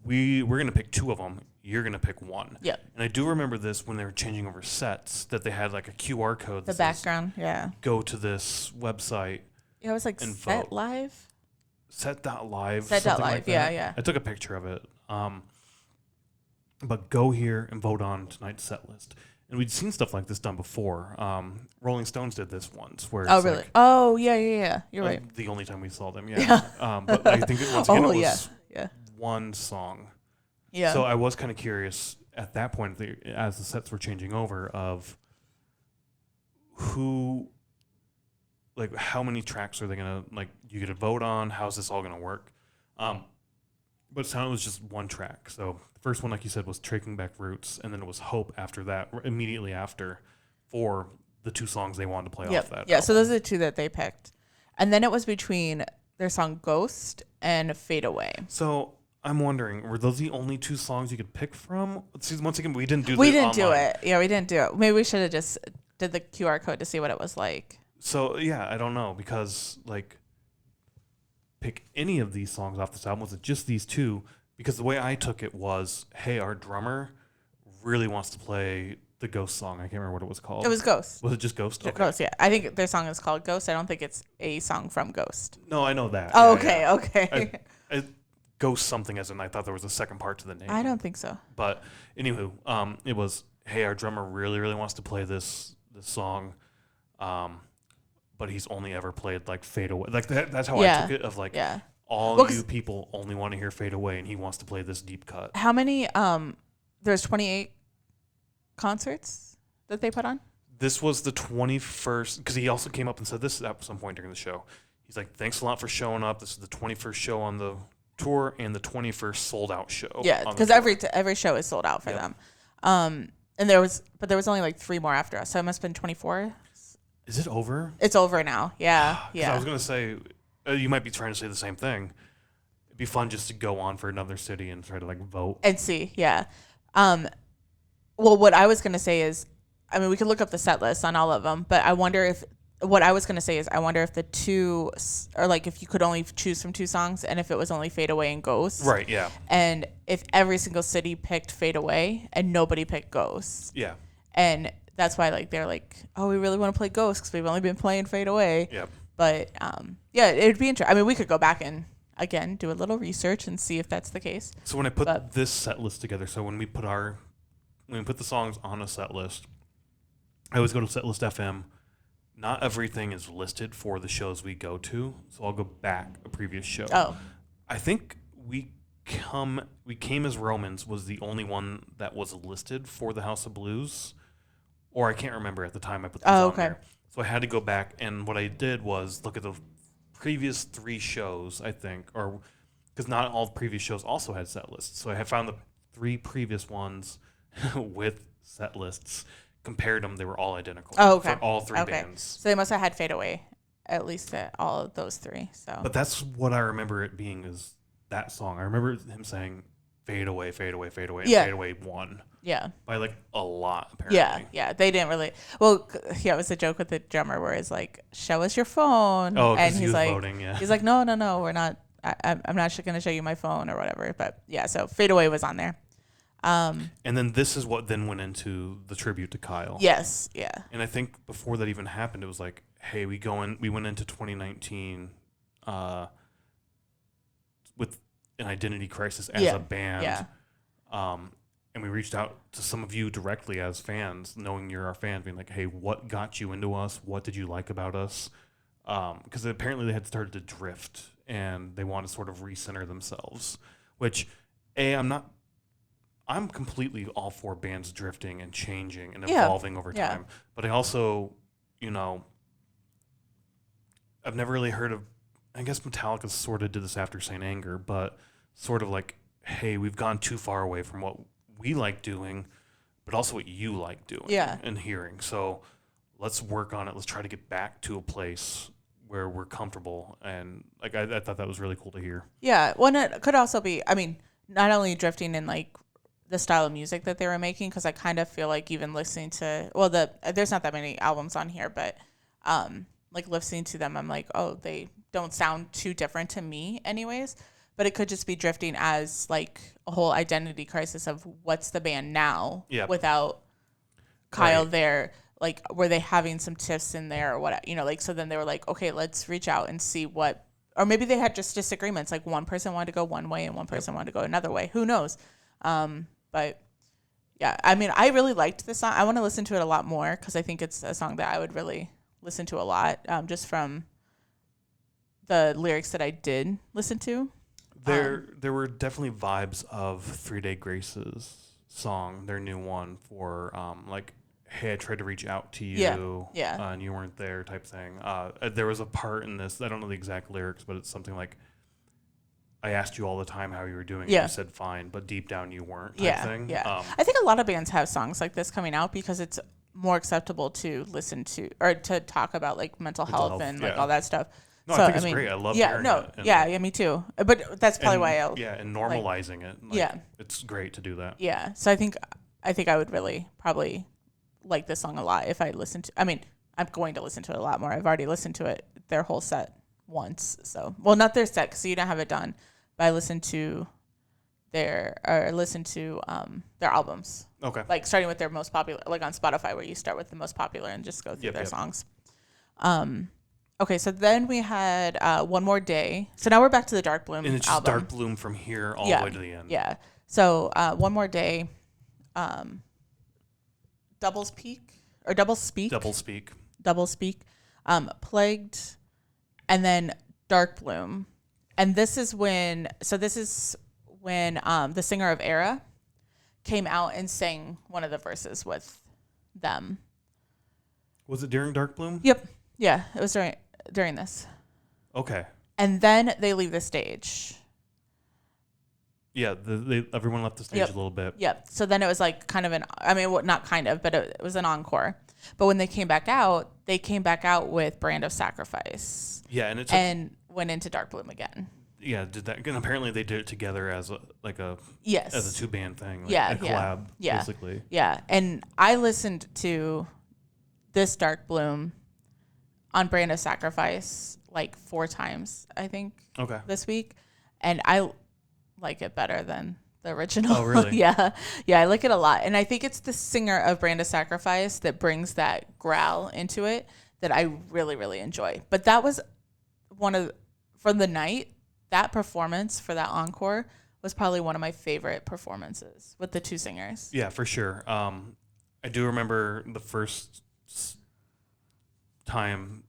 We're going to pick 2 of them. You're going to pick 1. Yep. And I do remember this when they were changing over sets, that they had like a QR code. The background, yeah. Go to this website. Yeah, it was like and Set vote. Live. Set.live. Set.live, something like yeah, that. yeah. I took a picture of it. But go here and vote on tonight's set list. And we'd seen stuff like this done before. Rolling Stones did this once. Where Oh, it's really? like, Oh, yeah. You're right. The only time we saw them, yeah. But I think once again it was yeah. one song. Yeah. So I was kind of curious at that point, as the sets were changing over, of who, like, how many tracks are they gonna, like, you get to vote on? How's this all gonna work? But it sounded it was just one track. So the first one, like you said, was Tracing Back Roots, and then it was Hope after that, immediately after, for the 2 songs they wanted to play off that. Yeah, so album. those are the 2 that they picked. And then it was between their song Ghost and Fade Away. So I'm wondering, were those the only 2 songs you could pick from? See, once again, we didn't do We the didn't do online. it. Yeah, we didn't do it. Maybe we should have just did the QR code to see what it was like. So, yeah, I don't know, because, like, pick any of these songs off this album. Was it just these 2? Because the way I took it was, hey, our drummer really wants to play the Ghost song. I can't remember what it was called. It was Ghost. Was it just Ghost? Okay. Ghost, yeah. I think their song is called Ghost. I don't think it's a song from Ghost. No, I know that. Oh, Yeah, okay, yeah. okay. Ghost something, as in I thought there was a second part to the name. I don't think so. But anywho, it was, hey, our drummer really, really wants to play this song, but he's only ever played like Fade Away. Like that's how I took it. Of like, yeah. all you people only want to hear Fade Away, and he wants to play this deep cut. How many? There's 28 concerts that they put on. This was the 21st, because he also came up and said this at some point during the show. He's like, thanks a lot for showing up. This is the 21st show on the tour and the 21st sold out show. Yeah, because every show is sold out for them. And there was only like 3 more after us, so it must have been 24. Is it over? It's over now. Yeah, yeah. I was gonna say, you might be trying to say the same thing. It'd be fun just to go on for another city and try to like vote and see. Yeah. Well, what I was gonna say is, I mean, we could look up the set list on all of them, but I wonder if the 2, or like if you could only choose from 2 songs, and if it was only Fade Away and Ghost. Right. Yeah. And if every single city picked Fade Away and nobody picked Ghost. Yeah. And that's why like they're like, oh, we really want to play Ghost because we've only been playing Fade Away. Yep. But yeah, it'd be interesting. I mean, we could go back and again do a little research and see if that's the case. So when I put this set list together, so when we put the songs on a set list, I always go to Setlist FM. Not everything is listed for the shows we go to, so I'll go back a previous show. Oh, I think we came as Romans was the only one that was listed for the House of Blues, or I can't remember at the time I put these on there. So I had to go back, and what I did was look at the previous 3 shows, I think, or because not all previous shows also had set lists. So I had found the 3 previous ones with set lists. Compared them, they were all identical. Oh, okay. For all 3 bands. So they must have had Fade Away, at least at all of those 3. So. But that's what I remember it being, is that song. I remember him saying Fade Away, Fade Away, Fade Away, and Fade Away won. Yeah. By like a lot, apparently. Yeah. They didn't really. Well, yeah, it was a joke with the drummer where it's like, show us your phone. Oh, and he's like, voting, he's like, no, we're not. I'm not going to show you my phone or whatever. But yeah, so Fade Away was on there. And then this is what then went into the tribute to Kyle. Yes, yeah. And I think before that even happened, it was like, hey, we went into 2019 with an identity crisis as a band. Yeah. And we reached out to some of you directly as fans, knowing you're our fans, being like, hey, what got you into us? What did you like about us? Because apparently they had started to drift and they want to sort of recenter themselves, which, I'm completely all for bands drifting and changing and evolving over time. But I also, I've never really heard of, I guess Metallica sort of did this after Saint Anger, but sort of like, hey, we've gone too far away from what we like doing, but also what you like doing and hearing. So let's work on it. Let's try to get back to a place where we're comfortable. And like I thought that was really cool to hear. Yeah. Well, it could also be, I mean, not only drifting in like the style of music that they were making, because I kind of feel like even listening to, there's not that many albums on here, but like listening to them, I'm like, oh, they don't sound too different to me anyways. But it could just be drifting as like a whole identity crisis of what's the band now without Kyle there. Like, were they having some tiffs in there or what, like, so then they were like, okay, let's reach out and see what, or maybe they had just disagreements. Like one person wanted to go one way and one person wanted to go another way. Who knows? But yeah, I mean, I really liked this song. I want to listen to it a lot more because I think it's a song that I would really listen to a lot, just from the lyrics that I did listen to. There were definitely vibes of 3 Day Grace's song, their new one, for like, hey, I tried to reach out to you, and you weren't there type thing. There was a part in this, I don't know the exact lyrics, but it's something like, I asked you all the time how you were doing. Yeah. You said fine, but deep down you weren't. Type thing. Yeah. I think a lot of bands have songs like this coming out because it's more acceptable to listen to or to talk about like mental health and like all that stuff. No, I think it's great. I love hearing it. Yeah, me too. But that's probably why and normalizing it. Like, it's great to do that. Yeah. So I think I would really probably like this song a lot if I listened to. I mean, I'm going to listen to it a lot more. I've already listened to it their whole set once. So, well, not their set because you don't have it done. But I listened to their albums. Okay. Like starting with their most popular, like on Spotify, where you start with the most popular and just go through their songs. Okay, so then we had One More Day. So now we're back to the Darkbloom album. And it's just Darkbloom from here all the way to the end. Yeah. So One More Day, Double Speak, Plagued, and then Darkbloom. And this is when the singer of Erra came out and sang one of the verses with them. Was it during Darkbloom? Yep. Yeah, it was during this. Okay. And then they leave the stage. Yeah, everyone left the stage Yep. a little bit. Yep. So then it was like kind of not kind of, but it was an encore. But when they came back out with Brand of Sacrifice. Yeah, and and went into Darkbloom again. Yeah, did that? And apparently they did it together as a yes, as a 2-band thing. Like yeah, a collab, yeah, basically. Yeah, and I listened to this Darkbloom on Brand of Sacrifice like 4 times, I think. Okay. This week, and I like it better than the original. Oh, really? Yeah, I like it a lot, and I think it's the singer of Brand of Sacrifice that brings that growl into it that I really, really enjoy. But that was from the night. That performance for that encore was probably one of my favorite performances with the 2 singers. Yeah, for sure. I do remember the first time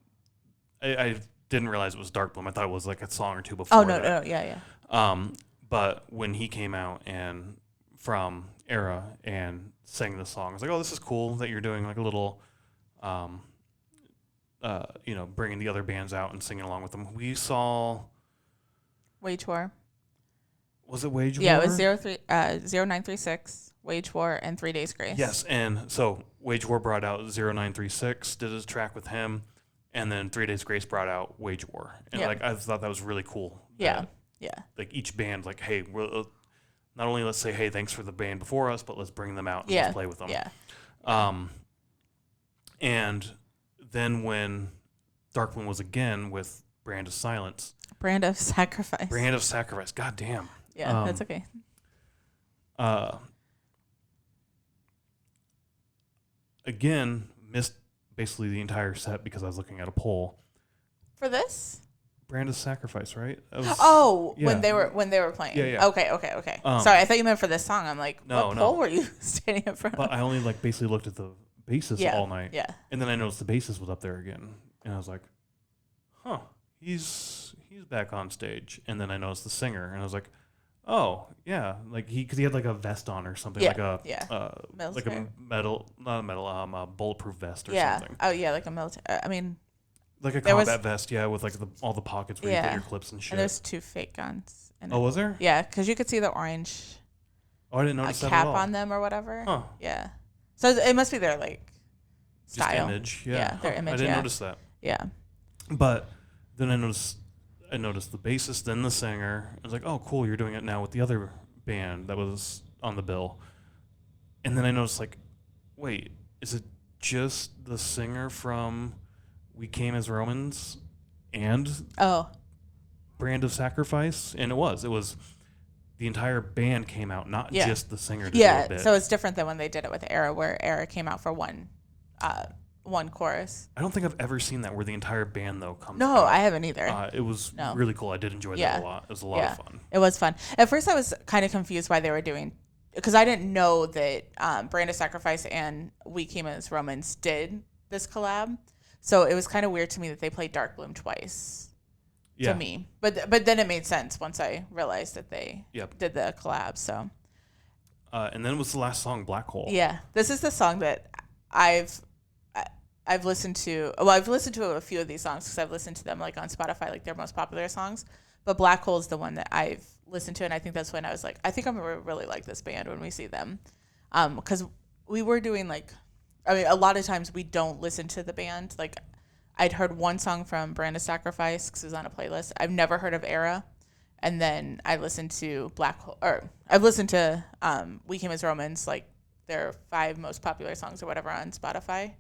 I didn't realize it was Darkbloom. I thought it was like a song or two before. Oh no, yeah. But when he came out and from Erra and sang the song, I was like, oh, this is cool that you're doing like a little, bringing the other bands out and singing along with them. We saw Wage War. Was it Wage War? Yeah, it was 0936, Wage War, and 3 Days Grace. Yes, and so Wage War brought out 0936, did his track with him, and then 3 Days Grace brought out Wage War. And I thought that was really cool. Yeah. Like each band, like, hey, not only let's say, hey, thanks for the band before us, but let's bring them out and let's play with them. Yeah. And then when Darkbloom was again with Brand of Silence. Brand of Sacrifice. Brand of Sacrifice. God damn. Yeah, that's okay. Again, missed basically the entire set because I was looking at a poll. For this? Brand of Sacrifice, right? When they were playing. Yeah. Okay. Sorry, I thought you meant for this song. I'm like, no, what poll were you standing in front of? But I only basically looked at the bassist all night. Yeah. And then I noticed the bassist was up there again, and I was like, huh, he's back on stage. And then I noticed the singer, and I was like, oh yeah, like because he had like a vest on or something, like a bulletproof vest or something. Oh yeah, like a military. Like a combat vest, with like all the pockets where you put your clips and shit. And there's 2 fake guns. Was there? Yeah, because you could see the orange. Oh, I didn't notice that cap at all. on them or whatever. Huh. Yeah. So it must be their like style. Just image. Yeah. Their image. I didn't notice that. Yeah. But then I noticed the bassist, then the singer. I was like, oh, cool, you're doing it now with the other band that was on the bill. And then I noticed, like, wait, is it just the singer from We Came as Romans and Brand of Sacrifice? And it was the entire band came out, not just the singer. Yeah, so it's different than when they did it with Erra, where Erra came out for one chorus. I don't think I've ever seen that where the entire band though comes. No, I haven't either. It was really cool. I did enjoy that a lot. It was a lot of fun. It was fun. At first, I was kind of confused why they were doing, because I didn't know that Brand of Sacrifice and We Came as Romans did this collab. So it was kind of weird to me that they played Darkbloom twice. To me, but then it made sense once I realized that they did the collab. So, and then it was the last song, Black Hole. Yeah, this is the song that I've listened to. Well, I've listened to a few of these songs because I've listened to them like on Spotify, like their most popular songs. But Black Hole is the one that I've listened to, and I think that's when I was like, I think I'm gonna really like this band when we see them, because we were doing a lot of times we don't listen to the band. Like, I'd heard one song from Brand of Sacrifice because it was on a playlist. I've never heard of Erra, and then I listened to Black Hole, or I've listened to We Came as Romans, like their 5 most popular songs or whatever on Spotify.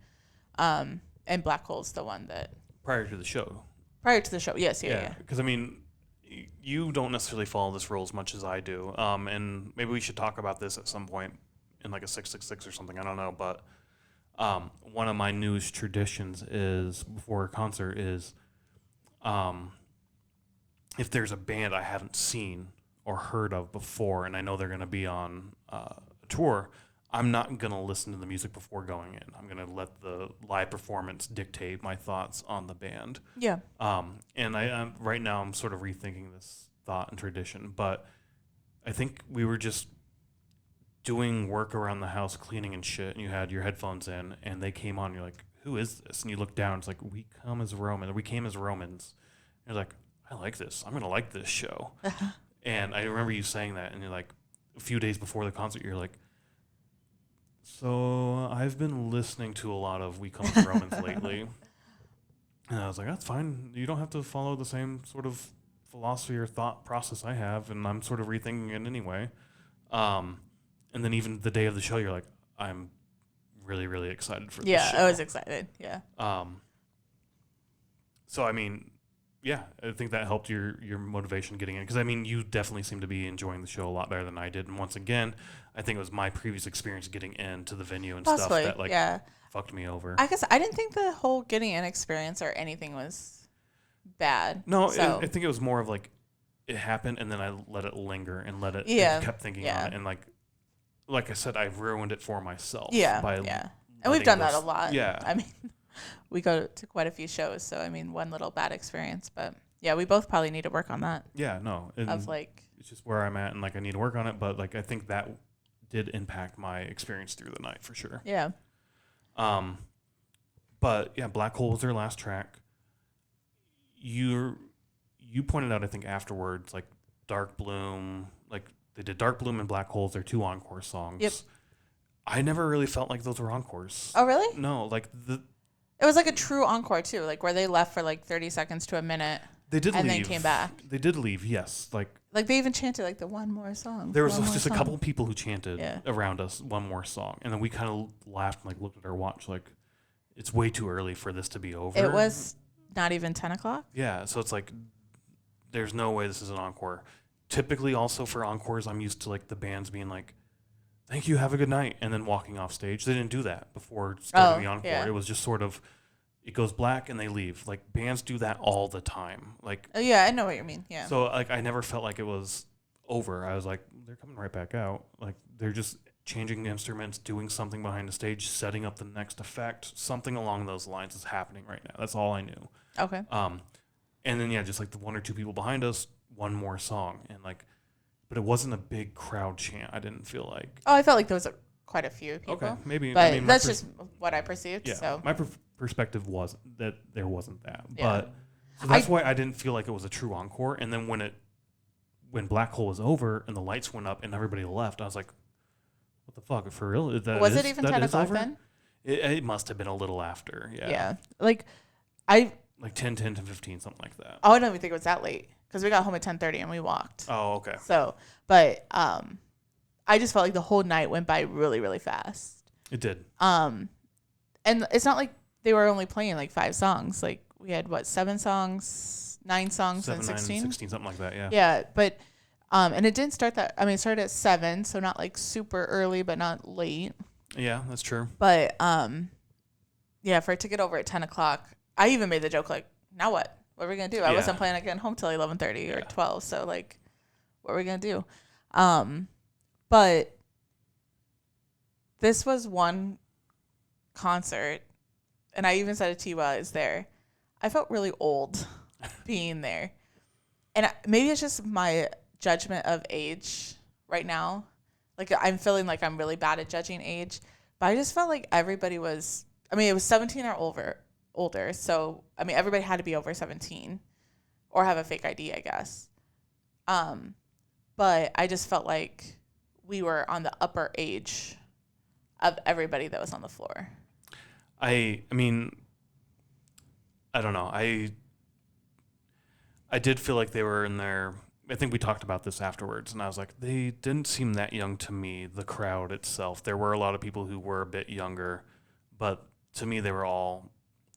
And Black Hole's the one that prior to the show. Yes, yeah. Because you don't necessarily follow this rule as much as I do, and maybe we should talk about this at some point in like a 666 or something. I don't know, but one of my newest traditions is before a concert is, if there's a band I haven't seen or heard of before, and I know they're going to be on a tour, I'm not going to listen to the music before going in. I'm going to let the live performance dictate my thoughts on the band. Yeah. And I'm right now I'm sort of rethinking this thought and tradition, but I think we were just doing work around the house, cleaning and shit, and you had your headphones in, and they came on. You're like, who is this? And you look down, it's like, we came as Romans. And you're like, I like this. I'm going to like this show. And I remember you saying that, and you're like, a few days before the concert, you're like, so I've been listening to a lot of We Come as Romans lately. And I was like, that's fine. You don't have to follow the same sort of philosophy or thought process I have, and I'm sort of rethinking it anyway. And then even the day of the show, you're like, I'm really, really excited for this show. Yeah, I was excited. Yeah. So, I mean, yeah, I think that helped your motivation getting in. Because, I mean, you definitely seem to be enjoying the show a lot better than I did. And once again, I think it was my previous experience getting into the venue and stuff that, like, fucked me over. I guess I didn't think the whole getting in experience or anything was bad. No, so. I think it was more of, like, it happened, and then I let it linger and let it, Yeah. and kept thinking on it. And, like I said, I've ruined it for myself. Yeah, and we've done that a lot. Yeah. I mean, we go to quite a few shows, so I mean, one little bad experience, but yeah, we both probably need to work on that. Yeah, no. Of like, it's just where I'm at, and like I need to work on it, but like I think that did impact my experience through the night for sure. Yeah. But yeah, Black Hole was their last track. You pointed out, I think afterwards, like Darkbloom, like they did Darkbloom and Black Hole as their 2 encore songs. Yep. I never really felt like those were encores. Oh, really? No, like it was like a true encore too, like where they left for like 30 seconds to a minute. They did and leave. then came back. They did leave, yes. Like they even chanted like the one more song. There was just a couple of people who chanted Yeah. around us, one more song. And then we kind of laughed and like looked at our watch like, it's way too early for this to be over. It was not even 10 o'clock? Yeah, so it's like, there's no way this is an encore. Typically also for encores, I'm used to like the bands being like, thank you, have a good night, and then walking off stage. They didn't do that before starting the encore. Yeah. It was just sort of, it goes black and they leave. Like bands do that all the time. Like, oh, yeah, I know what you mean. Yeah. so like I never felt like it was over. I was like, they're coming right back out. Like they're just changing the instruments, doing something behind the stage, setting up the next effect. Something along those lines is happening right now. That's all I knew. Okay. And then yeah, just like the 1 or 2 people behind us, one more song, and like, but it wasn't a big crowd chant. I didn't feel like. Oh, I felt like there was quite a few people. Okay, maybe. But I mean, that's just what I perceived. Yeah, so my perspective was that there wasn't that, Yeah. but so that's why I didn't feel like it was a true encore. And then when Black Hole was over and the lights went up and everybody left, I was like, "What the fuck? For real? Was it even 10 o'clock then? It must have been a little after. Yeah. Yeah. Like 10 to 15, something like that. I don't even think it was that late because we got home at 10:30 and we walked. Oh, okay. So, but I just felt like the whole night went by really, really fast. It did. And it's not like they were only playing like 5 songs. Like we had 7 songs, 9 songs, 7, and 9, 16. 16, something like that. Yeah. Yeah, but and it didn't start that. I mean, it started at 7, so not like super early, but not late. Yeah, that's true. But yeah, for it to get over at 10 o'clock, I even made the joke like, now what? What are we gonna do? I wasn't planning on getting home till 11:30 or 12. So like, what are we gonna do? But this was one concert, and I even said it to you while I was there. I felt really old being there, and maybe it's just my judgment of age right now. Like I'm feeling like I'm really bad at judging age, but I just felt like everybody was. I mean, it was 17 or older. So I mean, everybody had to be over 17, or have a fake ID, I guess. But I just felt like we were on the upper age of everybody that was on the floor. I mean, I don't know. I did feel like they were in there. I think we talked about this afterwards, and I was like, they didn't seem that young to me, the crowd itself. There were a lot of people who were a bit younger, but to me, they were all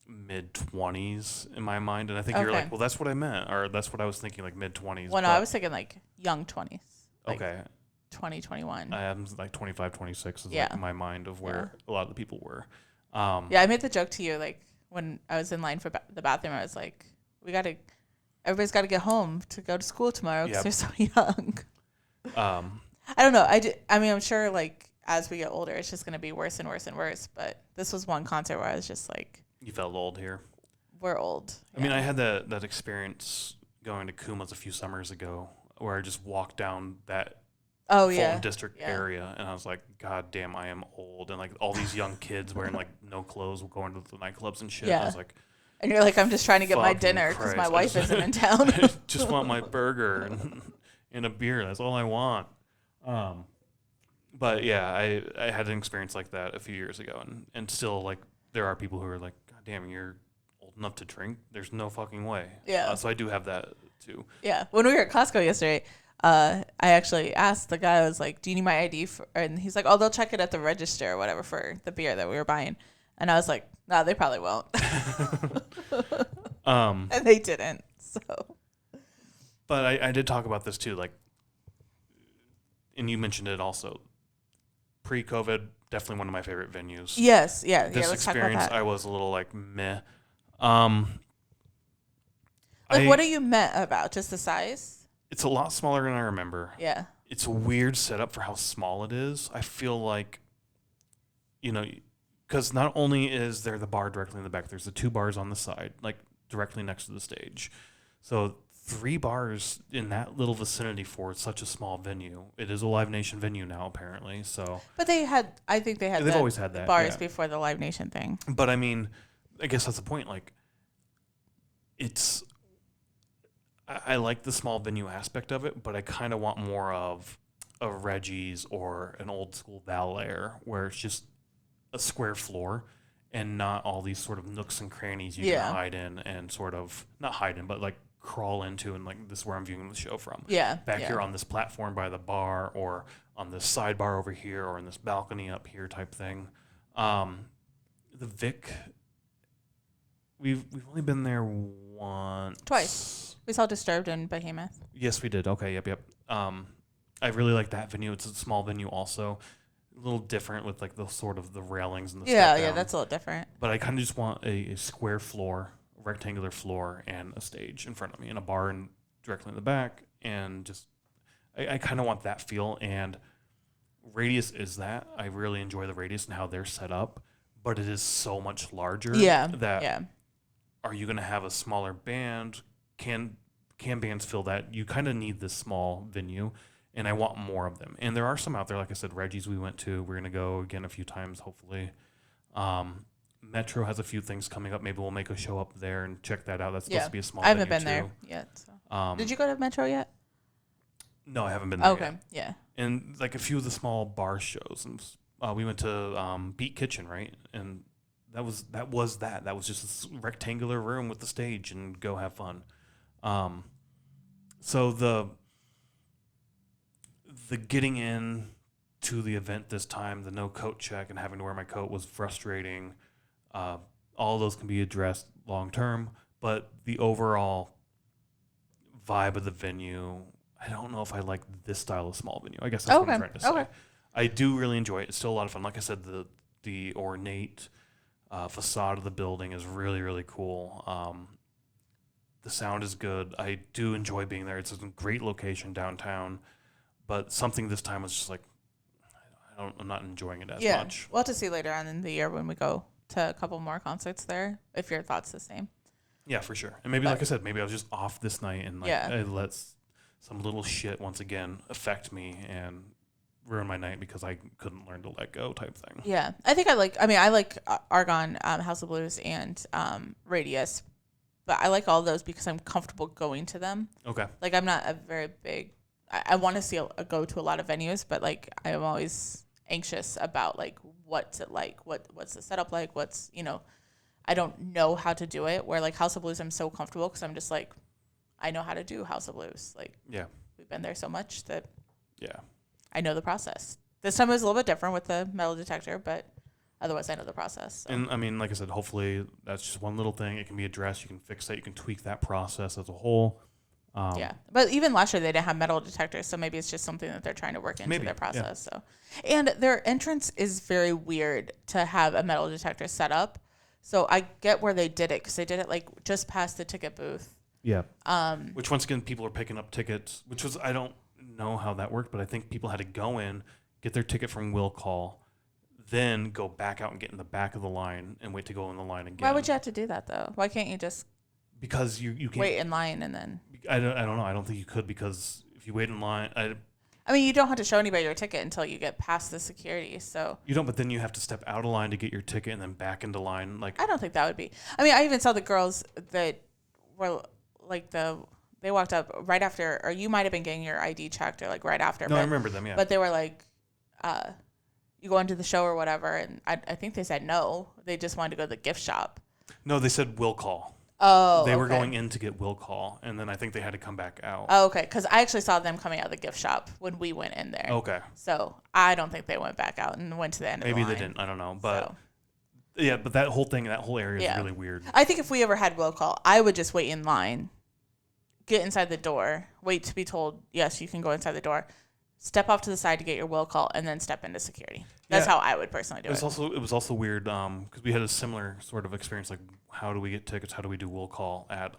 mid-20s in my mind. And I think you're like, well, that's what I meant, or that's what I was thinking, like mid-20s. Well, no, I was thinking like young 20s. Like okay. 20, 21. I am like 25, 26 is like my mind of where a lot of the people were. Yeah, I made the joke to you, like when I was in line for the bathroom, I was like, everybody's got to get home to go to school tomorrow because they're so young. I don't know. I mean, I'm sure like as we get older, it's just going to be worse and worse and worse. But this was one concert where I was just like, you felt old here. We're old. I mean, I had that experience going to Kuma's a few summers ago where I just walked down that Fulton yeah. District area, and I was like, God damn, I am old, and like all these young kids wearing like no clothes going to the nightclubs and shit. Yeah. And I was like, And you're like, I'm just trying to get my fucking dinner because my Christ, wife isn't in town. I just want my burger and a beer. That's all I want. But yeah, I had an experience like that a few years ago, and still like there are people who are like, God damn, you're old enough to drink. There's no fucking way. Yeah. So I do have that too. Yeah. When we were at Costco yesterday, I actually asked the guy, I was like, do you need my ID? And he's like, oh, they'll check it at the register or whatever for the beer that we were buying. And I was like, no, they probably won't. And they didn't. So. But I did talk about this too, like, and you mentioned it also. Pre-COVID, definitely one of my favorite venues. Yes. Yeah. This let's talk about experience, that. I was a little like meh. What are you met about? Just the size? It's a lot smaller than I remember. Yeah. It's a weird setup for how small it is. I feel like, because not only is there the bar directly in the back, there's the 2 bars on the side, like directly next to the stage. So 3 bars in that little vicinity for such a small venue. It is a Live Nation venue now, apparently. So, but I think they've always had that bars yeah. before the Live Nation thing. But I mean, I guess that's the point. Like, I like the small venue aspect of it, but I kind of want more of a Reggie's or an old school Bel-Air where it's just a square floor and not all these sort of nooks and crannies you can hide in and sort of not hide in, but like crawl into, and like this is where I'm viewing the show from. Yeah. Back here on this platform by the bar, or on this sidebar over here, or in this balcony up here type thing. The Vic, we've only been there Twice. We saw Disturbed in Behemoth. Yes, we did. Okay, yep. I really like that venue. It's a small venue also. A little different with like the sort of the railings and the step down. That's a little different. But I kind of just want a square floor, a rectangular floor, and a stage in front of me, and a bar directly in the back, and just I kind of want that feel. And Radius is that. I really enjoy the Radius and how they're set up, but it is so much larger. Are you going to have a smaller band? Can bands fill that? You kind of need this small venue, and I want more of them. And there are some out there, like I said, Reggie's we went to. We're going to go again a few times, hopefully. Metro has a few things coming up. Maybe we'll make a show up there and check that out. That's supposed to be a small venue, I haven't been there yet. So. Did you go to Metro yet? No, I haven't been there yet. Yeah. And like a few of the small bar shows. And we went to Beat Kitchen, right? And that was just this rectangular room with the stage, and go have fun. So the getting in to the event this time, the no coat check and having to wear my coat was frustrating. All those can be addressed long term, but the overall vibe of the venue, I don't know if I like this style of small venue. I guess that's what I'm trying to say. I do really enjoy it. It's still a lot of fun. Like I said, the ornate facade of the building is really, really cool. The sound is good. I do enjoy being there. It's a great location downtown, but something this time was just like, I'm not enjoying it as much. We'll have to see later on in the year when we go to a couple more concerts there, if your thought's the same. Yeah, for sure. And maybe, like I said, maybe I was just off this night, and I let some little shit once again affect me and ruin my night because I couldn't learn to let go type thing. Yeah. I think I like Argonne, House of Blues, and Radius, but I like all those because I'm comfortable going to them. Okay. Like, I'm not a very big, I want to see go to a lot of venues, but like I'm always anxious about like what's it like, what's the setup like, what's, I don't know how to do it. Where like House of Blues, I'm so comfortable because I'm just like, I know how to do House of Blues. Like, we've been there so much that I know the process. This time it was a little bit different with the metal detector, but otherwise I know the process. So. And I mean, like I said, hopefully that's just one little thing. It can be addressed. You can fix that. You can tweak that process as a whole. But even last year they didn't have metal detectors, so maybe it's just something that they're trying to work into their process. So, and their entrance is very weird to have a metal detector set up. So I get where they did it because they did it like just past the ticket booth. Yeah. Which once again, people are picking up tickets, which was, I don't know how that worked, but I think people had to go in, get their ticket from will call, then go back out and get in the back of the line and wait to go in the line again. Why would you have to do that though? Why can't you just? Because you can't wait in line and then. I don't know. I don't think you could, because if you wait in line, I mean, you don't have to show anybody your ticket until you get past the security. So You don't, but then you have to step out of line to get your ticket and then back into line. Like, I don't think that would be. I mean, I even saw the girls that were like they walked up right after, or you might have been getting your ID checked or like right after. no, I remember them. Yeah, But they were like, you go into the show or whatever, and I think they said no. They just wanted to go to the gift shop. no, they said will call. Oh, They were okay. going in to get will call, and then I think they had to come back out. Oh, okay, because I actually saw them coming out of the gift shop when we went in there. Okay, So I don't think they went back out and went to the end maybe of the they line. didn't. I don't know, but So, yeah, but that whole thing, that whole area is Yeah. really weird. I think if we ever had will call, I would just wait in line, get inside the door, wait to be told, yes, you can go inside the door, step off to the side to get your will call, and then step into security. That's Yeah. how I would personally do It it. was also weird because we had a similar sort of experience. Like, how do we get tickets? How do we do will call at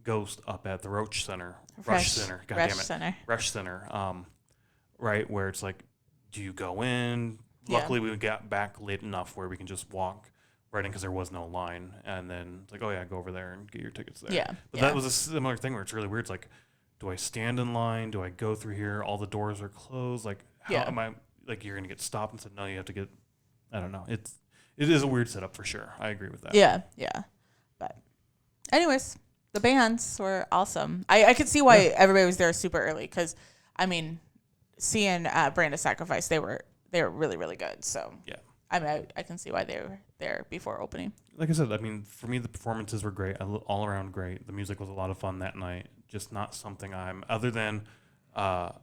Ghost up at the Rush Center? God damn it, Center. Rush Center. Right where it's like, do you go in? Yeah. Luckily, we got back late enough where we can just walk right in because there was no line, and then it's like, oh yeah, go over there and get your tickets there. Yeah. But yeah. that was a similar thing where it's really weird. It's like, do I stand in line? Do I go through here? All the doors are closed. Like, how Yeah. am I? Like, you're gonna get stopped and said no. You have to get. I don't know. It is a weird setup for sure. I agree with that. Yeah, yeah. But anyways, the bands were awesome. I could see why everybody was there super early because, I mean, seeing Brand of Sacrifice, they were really, really good. So Yeah. I mean, I can see why they were there before opening. Like I said, I mean, for me, the performances were great. All around great. The music was a lot of fun that night. Just not something I'm, other than a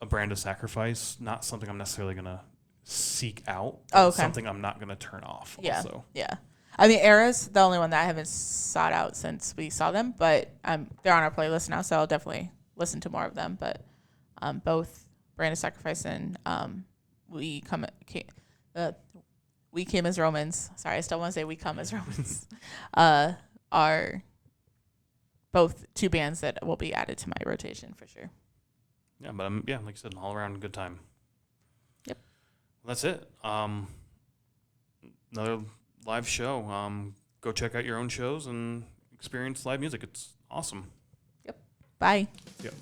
Brand of Sacrifice, not something I'm necessarily going to seek out. Oh, okay. Something I'm not going to turn off. Yeah, Also. yeah. I mean, Erra's the only one that I haven't sought out since we saw them, but they're on our playlist now, so I'll definitely listen to more of them. But both Brand of Sacrifice and We Came as Romans. Sorry, I still want to say We Come as Romans. Are both two bands that will be added to my rotation for sure. Yeah, but yeah, like I said, an all around good time. Yep. Well, that's it. Another live show. Go check out your own shows and experience live music. It's awesome. Bye. Yep.